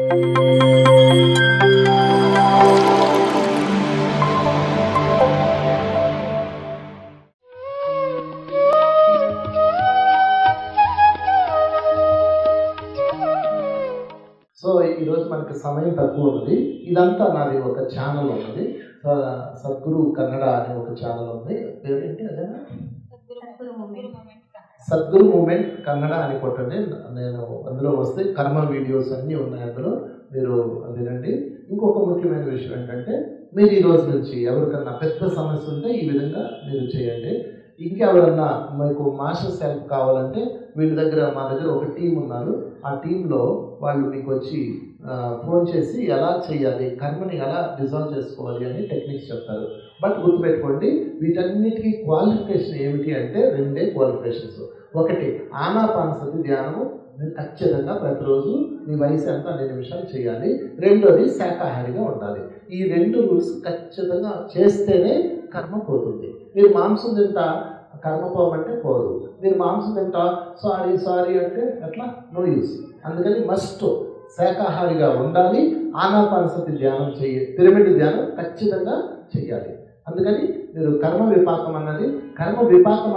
So ఈరోజు మనకి సమయం తక్కువ ఉంది. ఇదంతా నాది ఒక ఛానల్ ఉన్నది, సద్గురు కన్నడ అనే ఒక ఛానల్ ఉంది. పేరేంటి అదేనా? సద్గురు మూమెంట్ కన్నడ అని కొట్టండి. నేను అందులో వస్తే కర్మ వీడియోస్ అన్నీ ఉన్నాయి, అందులో మీరు వినండి. ఇంకొక ముఖ్యమైన విషయం ఏంటంటే, మీరు ఈ రోజు నుంచి ఎవరికన్నా పెద్ద సమస్య ఉంటే ఈ విధంగా మీరు చేయండి. ఇంకెవరన్నా మీకు మాస్టర్స్ హెల్ప్ కావాలంటే వీళ్ళ దగ్గర, మా దగ్గర ఒక టీం ఉన్నారు. ఆ టీంలో వాళ్ళు మీకు వచ్చి ఫోన్ చేసి ఎలా చేయాలి, కర్మని ఎలా డిజాల్వ్ చేసుకోవాలి అని టెక్నిక్స్ చెప్తారు. బట్ గుర్తుపెట్టుకోండి, వీటన్నిటికీ క్వాలిఫికేషన్ ఏమిటి అంటే రెండే క్వాలిఫికేషన్స్. ఒకటి, ఆనాపానసతి ధ్యానము మీరు ఖచ్చితంగా ప్రతిరోజు మీ వయసు ఎంత 2 నిమిషాలు చేయాలి. రెండోది, శాకాహారిగా ఉండాలి. ఈ 2 రూల్స్ ఖచ్చితంగా చేస్తేనే కర్మ పోతుంది. మీరు మాంసం తింటా కర్మ పోమంటే పోదు. మీరు మాంసం తింటా సారీ అంటే ఎట్లా? No use. అందుకని మస్ట్ శాకాహారిగా ఉండాలి. ఆనాపానసతి ధ్యానం పిరమిడ్ ధ్యానం ఖచ్చితంగా చేయాలి. అందుకని మీరు కర్మ విపాకం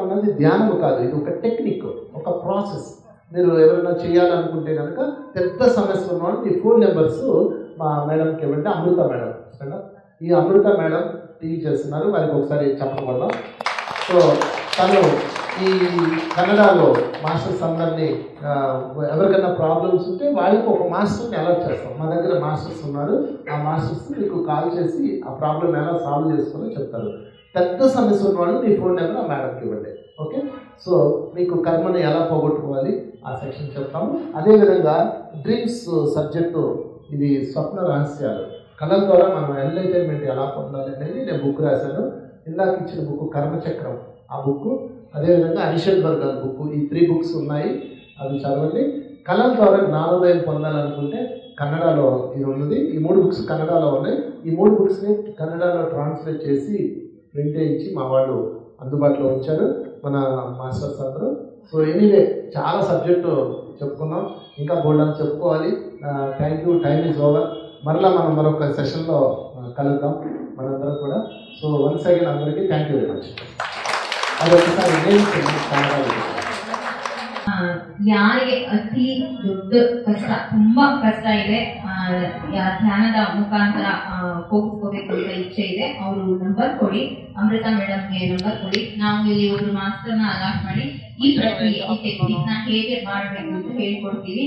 అన్నది ధ్యానం కాదు, ఇది ఒక టెక్నిక్, ఒక ప్రాసెస్. మీరు ఎవరైనా చేయాలనుకుంటే కనుక, పెద్ద సమస్య ఉన్నవాళ్ళు మీ ఫోన్ నెంబర్స్ మా మేడంకి ఇవ్వండి. అమృత మేడం, ఈ అమృత మేడం టీవీ చేస్తున్నారు, వారికి ఒకసారి చెప్పకూడదాం. సో తను ఈ కన్నడలో మాస్టర్స్ అందరినీ ఎవరికైనా ప్రాబ్లమ్స్ ఉంటే వాళ్ళకి ఒక మాస్టర్ని అలాట్ చేస్తాం. మా దగ్గర మాస్టర్స్ ఉన్నారు. ఆ మాస్టర్స్ మీకు కాల్ చేసి ఆ ప్రాబ్లం ఎలా సాల్వ్ చేసుకోవాలో చెప్తారు. పెద్ద సమస్య ఉన్న వాళ్ళు మీ ఫోన్ నెంబర్ ఆ మేడంకి ఇవ్వండి. ఓకే. సో మీకు కర్మను ఎలా పోగొట్టుకోవాలి ఆ సెక్షన్ చెప్తాము. అదేవిధంగా డ్రీమ్స్ సబ్జెక్టు, ఇది స్వప్న రహస్యాలు, కళల ద్వారా మనం ఎంటర్టైన్మెంట్ ఎలా పొందాలి అనేది నేను బుక్ రాశాను. ఇందాక ఇచ్చిన బుక్ కర్మచక్రం, ఆ బుక్, అదేవిధంగా అనిషద్ వర్గాల బుక్, ఈ 3 బుక్స్ ఉన్నాయి, అవి చదవండి. కళల ద్వారా జ్ఞానోదయం పొందాలనుకుంటే కన్నడలో ఇది ఉన్నది. ఈ 3 బుక్స్ కన్నడలో ఉన్నాయి. ఈ 3 బుక్స్ని కన్నడలో ట్రాన్స్లేట్ చేసి ప్రింట్ చేయించి మా వాళ్ళు అందుబాటులో ఉంచారు, మన మాస్టర్స్ అందరూ. సో ఎనీవే, చాలా సబ్జెక్టు చెప్పుకున్నాం, ఇంకా బోల్డ్ అని చెప్పుకోవాలి. Thank you. Time is over. మరలా మనం మరొక సెషన్లో కలుద్దాం మనందరం కూడా. సో వన్స్ అగైన్ అందరికీ థ్యాంక్ యూ వెరీ మచ్. ಅದು ಯಾರಿಗೆ ಅತಿ ದೊಡ್ಡ ಕಷ್ಟ, ತುಂಬಾ ಕಷ್ಟ ಇದೆ, ಧ್ಯಾನದ ಮುಖಾಂತರ ಹೋಗಿಸ್ಕೋಬೇಕು ಅಂತ ಇಚ್ಛೆ ಇದೆ, ಅವರು ನಂಬರ್ ಕೊಡಿ, ಅಮೃತ ಮೇಡಮ್ಗೆ ನಂಬರ್ ಕೊಡಿ. ನಾವು ಇಲ್ಲಿ ಒಂದು ಮಾಸ್ಟರ್ನ ಅಲಾಟ್ ಮಾಡಿ ಈ ಪ್ರಕ್ರಿಯೆ, ಈ ಟೆಕ್ನಿಕ್ ನ ಹೇಗೆ ಮಾಡಬೇಕು ಅಂತ ಹೇಳ್ಕೊಡ್ತೀವಿ.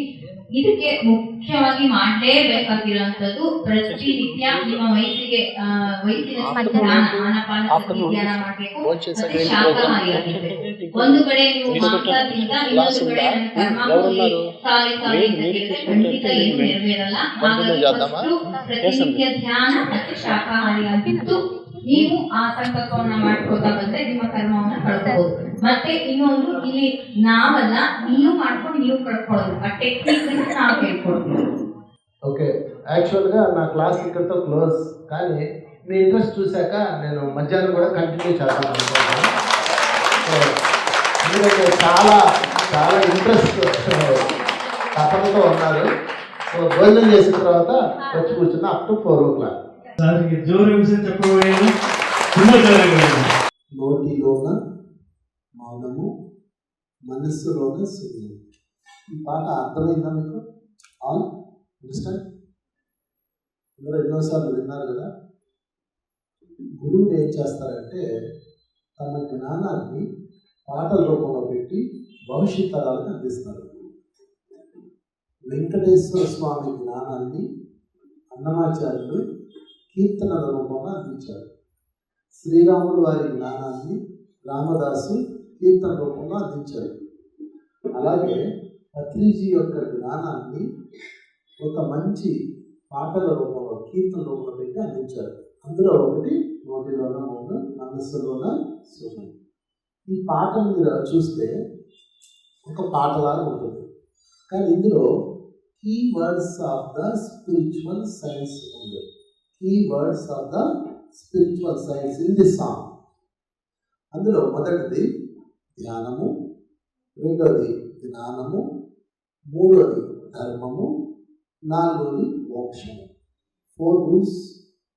ಇದಕ್ಕೆ ಮುಖ್ಯವಾಗಿ ಮಾಡಲೇಬೇಕಾಗಿರುವಂತದ್ದು, ಪ್ರತಿನಿತ್ಯ ನಿಮ್ಮ ವಯಸ್ಸಿನ ಆನಾಪಾನಸತಿ ಧ್ಯಾನ ಮಾಡಬೇಕು, ಶಾಕಾಹಾರಿ ಆಗಿರ್ಬೇಕು. ಒಂದು ಕಡೆ ನೀವು ಮಾಂಸ ತಿಂತ, ಇನ್ನೊಂದು ಕಡೆ ಕರ್ಮ ಹೋಗಿ ಸಾರಿ ಅಂತ ಹೇಳಿದ್ರೆ ಖಂಡಿತ ಏನು ನೆರವೇರಲ್ಲ. ಹಾಗಾಗಿ ಪ್ರತಿನಿತ್ಯ ಧ್ಯಾನ ಮತ್ತು ಶಾಕಾಹಾರಿ ಆಗಿದ್ದು ನೀವು ಆ ಸಂಕಲ್ಪವನ್ನ ಮಾಡ್ಕೊಳ್ತಾ ಬಂದ್ರೆ ನಿಮ್ಮ ಕರ್ಮವನ್ನ ಕಳ್ಕೋಬಹುದು. ಮತ್ತೆ ಇನ್ನೊಂದು, ಇಲ್ಲಿ ನಾವಲ್ಲ, ನೀವು ಮಾಡ್ಕೊಂಡು ನೀವು ಕಳ್ಕೊಳ್ಳೋದು, ಆ ಟೆಕ್ನಿಕ್ ನಾವು ಹೇಳ್ಕೊಡ್ತೀವಿ. ఓకే, యాక్చువల్గా నా క్లాస్ ఇక్కడితో క్లోజ్, కానీ మీ ఇంట్రెస్ట్ చూశాక నేను మధ్యాహ్నం కూడా కంటిన్యూ చేద్దాం అనుకుంటున్నాను. సో ఎందుకంటే చాలా చాలా ఇంట్రెస్ట్ తప్పనతో ఉన్నారు. సో భోజనం చేసిన తర్వాత వచ్చి కూర్చున్నా అప్ టు 4 o'clock. నోటిలోన మౌనము, మనస్సులోన శూన్యం. ఈ పాట అర్థమైందా మీకు? All understand? అందరూ ఎన్నోసార్లు విన్నారు కదా. గురువులు ఏం చేస్తారంటే, తన జ్ఞానాన్ని పాటల రూపంలో పెట్టి భవిష్యత్ తరాలకు అందిస్తారు. వెంకటేశ్వర స్వామి జ్ఞానాన్ని అన్నమాచార్యులు కీర్తనల రూపంలో అందించారు. శ్రీరాములు వారి జ్ఞానాన్ని రామదాసు కీర్తన రూపంలో అందించారు. అలాగే పత్రిజీ యొక్క జ్ఞానాన్ని ఒక మంచి పాటల రూపంలో, కీర్తన రూపంలో పెట్టి అందించారు. అందులో ఒకటి నోటిలోన మౌనం, మనస్సులోన శూన్యం. ఈ పాటను మీరు చూస్తే ఒక పాటలాగా ఉంటుంది, కానీ ఇందులో key words of the spiritual science ఉంది. Key words of the spiritual science in the song. అందులో మొదటిది 2ది జ్ఞానము, 3ది ధర్మము, నాలుగోది మోక్షం. 4 రూల్స్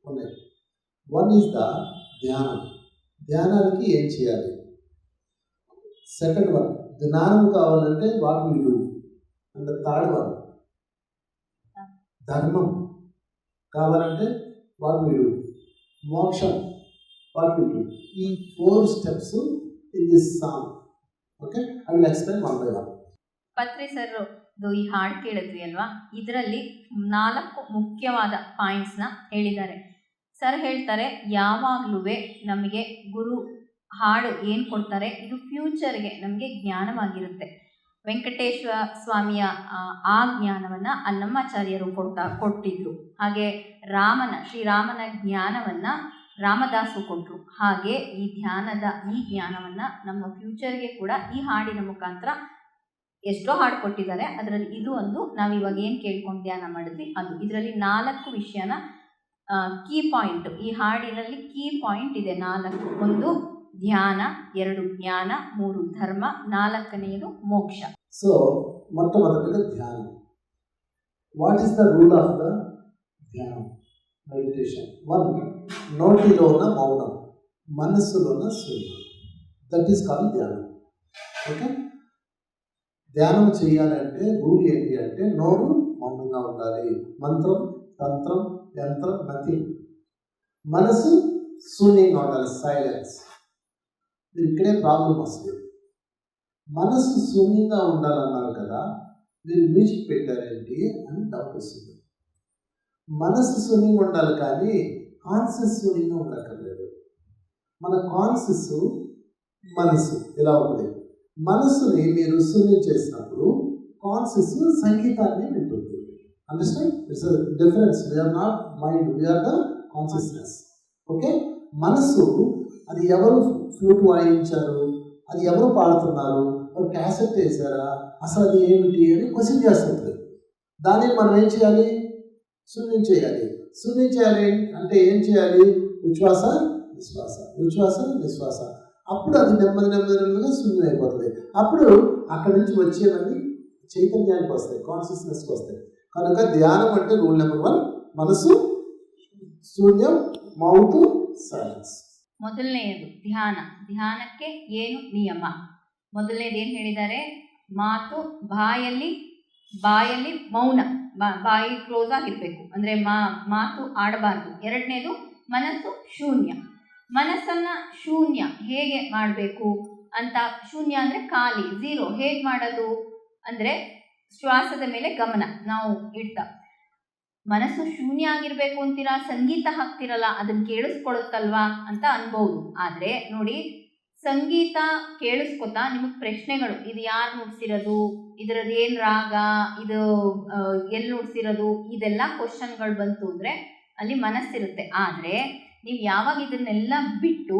ఉన్నాయి. 1 ఈజ్ ద ధ్యానం. ధ్యానానికి ఏం చేయాలి? సెకండ్ వన్ జ్ఞానం కావాలంటే what will do. And third one ధర్మం కావాలంటే వాట్ విల్ డూ. మోక్షం వాట్ విల్ డూ. ఈ 4 steps in this song. Okay, I will explain one by one. Patri sir ಈ ಹಾಡು ಕೇಳಿದ್ವಿ ಅಲ್ವಾ, ಇದರಲ್ಲಿ 4 ಮುಖ್ಯವಾದ ಪಾಯಿಂಟ್ಸ್ನ ಹೇಳಿದ್ದಾರೆ. ಸರ್ ಹೇಳ್ತಾರೆ, ಯಾವಾಗಲೂ ನಮಗೆ ಗುರು ಹಾಡು ಏನು ಕೊಡ್ತಾರೆ ಇದು ಫ್ಯೂಚರ್ಗೆ ನಮಗೆ ಜ್ಞಾನವಾಗಿರುತ್ತೆ. ವೆಂಕಟೇಶ್ವರ ಸ್ವಾಮಿಯ ಆ ಜ್ಞಾನವನ್ನು ಅನ್ನಮ್ಮಾಚಾರ್ಯರು ಕೊಟ್ಟಿದ್ರು. ಹಾಗೆ ಶ್ರೀರಾಮನ ಜ್ಞಾನವನ್ನು ರಾಮದಾಸು ಕೊಟ್ಟರು. ಹಾಗೆ ಈ ಜ್ಞಾನವನ್ನು ನಮ್ಮ ಫ್ಯೂಚರ್ಗೆ ಕೂಡ ಈ ಹಾಡಿನ ಮುಖಾಂತರ ಎಷ್ಟೋ ಹಾಡು ಕೊಟ್ಟಿದ್ದಾರೆ. ಅದರಲ್ಲಿ ಇದು ಒಂದು ನಾವಿವಾಗ ಏನು ಕೇಳ್ಕೊಂಡು ಧ್ಯಾನ ಮಾಡಿದ್ವಿ ಅದು. ಇದರಲ್ಲಿ 4 ವಿಷಯನ ಕೀ ಪಾಯಿಂಟ್, ಈ ಹಾಡಿನಲ್ಲಿ ಕೀ ಪಾಯಿಂಟ್ ಇದೆ 4. 1 ಧ್ಯಾನ, 2 ಜ್ಞಾನ, 3 ಧರ್ಮ, 4ನೇದು ಮೋಕ್ಷ. ಸೊ ಮೊಟ್ಟಮೊದಲಿಗೆ ಧ್ಯಾನ. What is the rule of the ಧ್ಯಾನ మెడిటేషన్? 1 నోటిలోన మౌనం, మనస్సులోన శూన్యం. దట్ ఈస్ కాల్డ్ ధ్యానం. ఓకే, ధ్యానం చేయాలంటే రూల్ ఏంటి అంటే నోరు మౌనంగా ఉండాలి. మంత్రం, తంత్రం, యంత్రం నథింగ్. మనసు శూన్యంగా ఉండాలి, సైలెన్స్. మీరు ఇక్కడే ప్రాబ్లం వస్తుంది. మనసు శూన్యంగా ఉండాలన్నారు కదా, మీరు మ్యూజిక్ పెట్టారేంటి అని డౌట్ వస్తుంది. మనసు శూన్యంగా ఉండాలి కానీ కాన్షియస్ శూన్యంగా ఉండక్కర్లేదు. మన కాన్షియస్ మనసు ఇలా ఉంటుంది. మనసుని మీరు శూన్యం చేసినప్పుడు కాన్షియస్ సంగీతాన్ని వింటుంది. Understand? It's difference. We are not mind, we are the consciousness. Okay, మనసు అది ఎవరు ఫ్లూట్ వాయించారు, అది ఎవరు పాడుతున్నారు, ఒక క్యాసెట్ వేసారా, అసలు అది ఏమిటి అని క్వశ్చన్ చేస్తుంది. దాన్ని మనం ఏం చేయాలి? శూన్యం చేయాలి. శూన్యం చేయాలి అంటే ఏం చేయాలి? ఉచ్ఛ్వాస నిశ్వాస, ఉచ్ఛ్వాస నిశ్వాస. అప్పుడు అది నెమ్మదిగా శూన్యం అయిపోతుంది. అప్పుడు అక్కడి నుంచి వచ్చేవన్నీ చైతన్యానికి వస్తాయి, కాన్షియస్నెస్కి వస్తాయి. కనుక ధ్యానం అంటే రూల్ నెంబర్ 1 మనసు ಶೂನ್ಯಂ ಮೌತು ಸೈಲೆನ್ಸ್. ಮೊದಲನೆಯದು ಧ್ಯಾನ. ಧ್ಯಾನಕ್ಕೆ ಏನು ನಿಯಮ? ಮೊದಲನೇದು ಏನು ಹೇಳಿದ್ದಾರೆ? ಮಾತು ಬಾಯಲ್ಲಿ ಮೌನ, ಬಾಯಿ ಕ್ಲೋಸ್ ಆಗಿರಬೇಕು, ಅಂದರೆ ಮಾತು ಆಡಬಾರ್ದು. ಎರಡನೇದು ಮನಸ್ಸು ಶೂನ್ಯ. ಮನಸ್ಸನ್ನು ಶೂನ್ಯ ಹೇಗೆ ಮಾಡಬೇಕು ಅಂತ, ಶೂನ್ಯ ಅಂದರೆ ಖಾಲಿ, ಝೀರೋ. ಹೇಗೆ ಮಾಡೋದು ಅಂದರೆ ಶ್ವಾಸದ ಮೇಲೆ ಗಮನ ನಾವು ಇಡ್ತಾ. ಮನಸ್ಸು ಶೂನ್ಯ ಆಗಿರಬೇಕು ಅಂತೀರಾ, ಸಂಗೀತ ಹಾಕ್ತಿರಲ್ಲ ಅದನ್ನು ಕೇಳಿಸ್ಕೊಳುತ್ತಲ್ವಾ ಅಂತ ಅನ್ಬೋದು. ಆದರೆ ನೋಡಿ, ಸಂಗೀತ ಕೇಳಿಸ್ಕೊತಾ ನಿಮಗೆ ಪ್ರಶ್ನೆಗಳು, ಇದು ಯಾರು ನುಡಿಸಿರೋದು, ಇದರದ್ದು ಏನು ರಾಗ, ಇದು ಎಲ್ಲಿ ನುಡಿಸಿರೋದು, ಇದೆಲ್ಲ ಕ್ವಶನ್ಗಳು ಬಂತು ಅಂದರೆ ಅಲ್ಲಿ ಮನಸ್ಸಿರುತ್ತೆ. ಆದರೆ ನೀವು ಯಾವಾಗ ಇದನ್ನೆಲ್ಲ ಬಿಟ್ಟು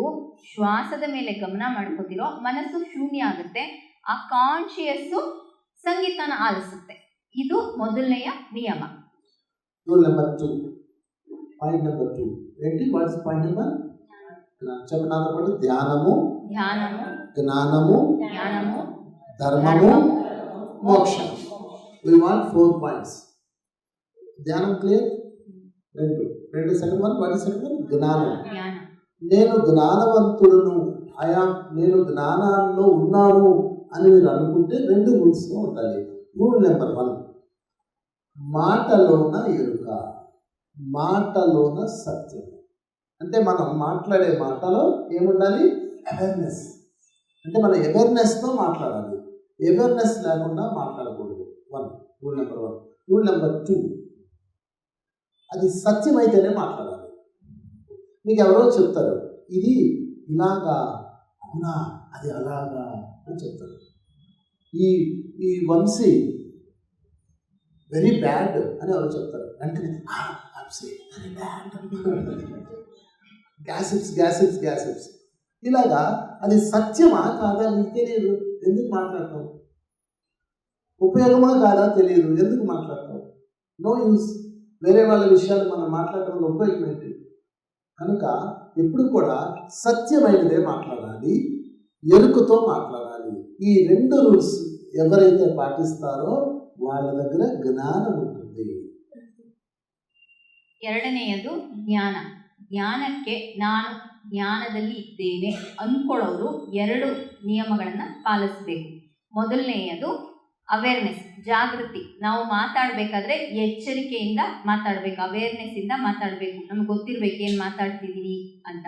ಶ್ವಾಸದ ಮೇಲೆ ಗಮನ ಮಾಡ್ಕೋತಿರೋ ಮನಸ್ಸು ಶೂನ್ಯ ಆಗುತ್ತೆ. ಆ ಕಾನ್ಷಿಯಸ್ಸು ಸಂಗೀತನ ಆಲಿಸುತ್ತೆ. ಇದು ಮೊದಲನೆಯ ನಿಯಮ. Rule number 2. Point number 2. ఏంటి? What is point number? చెప్పనాతో పాటు ధ్యానము, జ్ఞానము, ధర్మము, మోక్షం. We want 4 points. ధ్యానం క్లియర్? రెండు second one. What is second one? జ్ఞానం. నేను జ్ఞానవంతుడును, నేను జ్ఞానంలో ఉన్నాను అని మీరు అనుకుంటే 2 రూల్స్లో ఉండాలి. రూల్ నెంబర్ 1, మాటలోన ఎరుక, మాటలోన సత్యం. అంటే మనం మాట్లాడే మాటలో ఏముండాలి? అవేర్నెస్. అంటే మన అవేర్నెస్తో మాట్లాడాలి. అవేర్నెస్ లేకుండా మాట్లాడకూడదు. Rule number 1. రూల్ నెంబర్ 2, అది సత్యం అయితేనే మాట్లాడాలి. మీకు ఎవరో చెప్తారు, ఇది ఇలాగా, అవునా, అది అలాగా అని చెప్తారు. ఈ వంశీ వెరీ బ్యాడ్ అని ఎవరు చెప్తారు, వెంటనే గ్యాసిప్స్. ఇలాగా అది సత్యమా కాదా నీకు తెలియదు, ఎందుకు మాట్లాడతావు? ఉపయోగమా కాదా తెలియదు, ఎందుకు మాట్లాడతావు? No use. వేరే వాళ్ళ విషయాలు మనం మాట్లాడటం వల్ల ఉపయోగం ఏంటి? కనుక ఎప్పుడు కూడా సత్యమైనదే మాట్లాడాలి, ఎరుకతో మాట్లాడాలి. ఈ 2 రూల్స్ ఎవరైతే పాటిస్తారో వాళ్ళ దగ్గర జ్ఞానం ఉంటుంది. ಎರಡನೆಯದು ಜ್ಞಾನ. ಜ್ಞಾನಕ್ಕೆ ನಾನು ಜ್ಞಾನದಲ್ಲಿ ಇದ್ದೇನೆ ಅಂದ್ಕೊಳ್ಳೋರು 2 ನಿಯಮಗಳನ್ನು ಪಾಲಿಸಬೇಕು. ಮೊದಲನೆಯದು ಅವೇರ್ನೆಸ್, ಜಾಗೃತಿ. ನಾವು ಮಾತಾಡಬೇಕಾದ್ರೆ ಎಚ್ಚರಿಕೆಯಿಂದ ಮಾತಾಡಬೇಕು, ಅವೇರ್ನೆಸ್ಸಿಂದ ಮಾತಾಡಬೇಕು, ನಮ್ಗೆ ಗೊತ್ತಿರಬೇಕು ಏನು ಮಾತಾಡ್ತಿದ್ದೀವಿ ಅಂತ.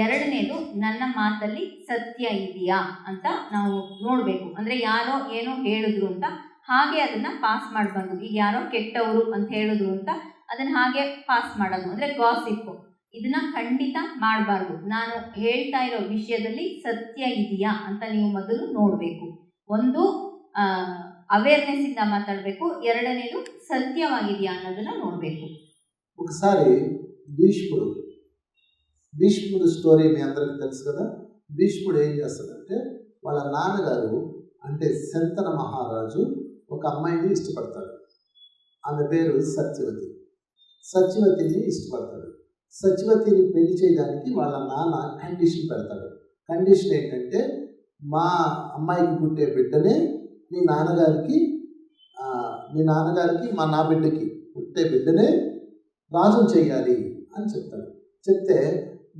ಎರಡನೇದು ನನ್ನ ಮಾತಲ್ಲಿ ಸತ್ಯ ಇದೆಯಾ ಅಂತ ನಾವು ನೋಡಬೇಕು. ಅಂದರೆ ಯಾರೋ ಏನೋ ಹೇಳಿದ್ರು ಅಂತ ಹಾಗೆ ಅದನ್ನು ಪಾಸ್ ಮಾಡಬಾರ್ದು. ಈಗ ಯಾರೋ ಕೆಟ್ಟವರು ಅಂತ ಹೇಳಿದ್ರು ಅಂತ ಅದನ್ನು ಹಾಗೆ ಪಾಸ್ ಮಾಡೋದು ಅಂದರೆ ಗಾಸಿಪ್ಪು. ಇದನ್ನ ಖಂಡಿತ ಮಾಡಬಾರ್ದು. ನಾನು ಹೇಳ್ತಾ ಇರೋ ವಿಷಯದಲ್ಲಿ ಸತ್ಯ ಇದೆಯಾ ಅಂತ ನೀವು ಮೊದಲು ನೋಡಬೇಕು. ಒಂದು ಅವೇರ್ನೆಸ್ಸಿಂದ మాట్లాడಬೇಕು, ಎರಡನೇದು సత్యವಾಗಿದೆయా ಅನ್ನೋದನ್ನ ನೋಡಬೇಕು. ఒకసారి భీష్ముడు స్టోరీ మీ అందరికీ తెలుసు కదా. భీష్ముడు ఏం చేస్తాడంటే వాళ్ళ నాన్నగారు అంటే శంతన మహారాజు ఒక అమ్మాయిని ఇష్టపడతాడు. ఆమె పేరు సత్యవతిని ఇష్టపడతాడు. సత్యవతిని పెళ్లి చేయడానికి వాళ్ళ నాన్న కండిషన్ పెడతాడు. కండిషన్ ఏంటంటే మా అమ్మాయికి పుట్టే బిడ్డనే మీ నాన్నగారికి నా బిడ్డకి పుట్టే బిడ్డనే రాజును చేయాలి అని చెప్తాడు. చెప్తే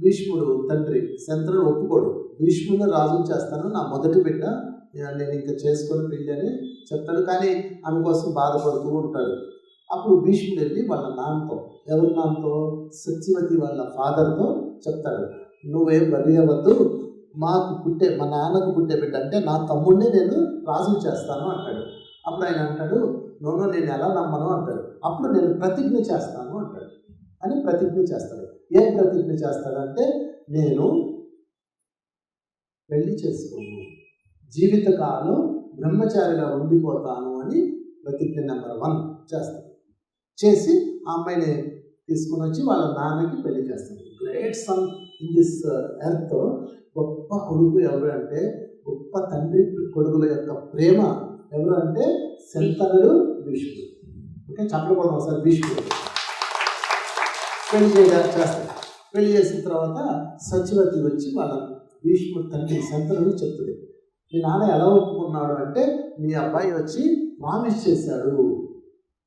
భీష్ముడు తండ్రి శంతనుడు ఒప్పుకోడు. భీష్ముడిని రాజును చేస్తాను, నా మొదటి బిడ్డ, నేను ఇంకా చేసుకొని పెళ్ళి అని చెప్తాడు. కానీ ఆమె కోసం బాధపడుతూ ఉంటాడు. అప్పుడు భీష్ముడు వెళ్ళి వాళ్ళ నాన్నతో, ఎవరి నాన్నతో, సత్యవతి వాళ్ళ ఫాదర్తో చెప్తాడు, నువ్వేం వరి అవ్వద్దు, మా నాన్నకు పుట్టే బిడ్డ అంటే నా తమ్ముడిని నేను రాజును చేస్తాను అంటాడు. అప్పుడు ఆయన అంటాడు, నోనో నేను ఎలా నమ్మను అంటాడు. అప్పుడు నేను ప్రతిజ్ఞ చేస్తాను అంటాడు. అని ప్రతిజ్ఞ చేస్తాడు. ఏం ప్రతిజ్ఞ చేస్తాడంటే నేను పెళ్లి చేసుకోను, జీవితకాలం బ్రహ్మచారిగా ఉండిపోతాను అని ప్రతిజ్ఞ నెంబర్ 1 చేస్తాడు. చేసి ఆ అమ్మాయిని తీసుకుని వచ్చి వాళ్ళ నాన్నకి పెళ్లి చేస్తాడు. Great son in this earth. గొప్ప కొడుకు ఎవరు అంటే, గొప్ప తండ్రి కొడుకుల యొక్క ప్రేమ ఎవరు అంటే శంతనుడు, భీష్ముడు. ఓకే, చెప్పకూడదు ఒకసారి. భీష్ముడు పెళ్లి చేస్తాడు. పెళ్లి చేసిన తర్వాత సత్యవతి వచ్చి వాళ్ళ భీష్ముడు తండ్రి శంతనుడు చెప్తుంది, మీ నాన్న ఎలా ఒప్పుకున్నాడు అంటే మీ అబ్బాయి వచ్చి ప్రామిస్ చేశాడు,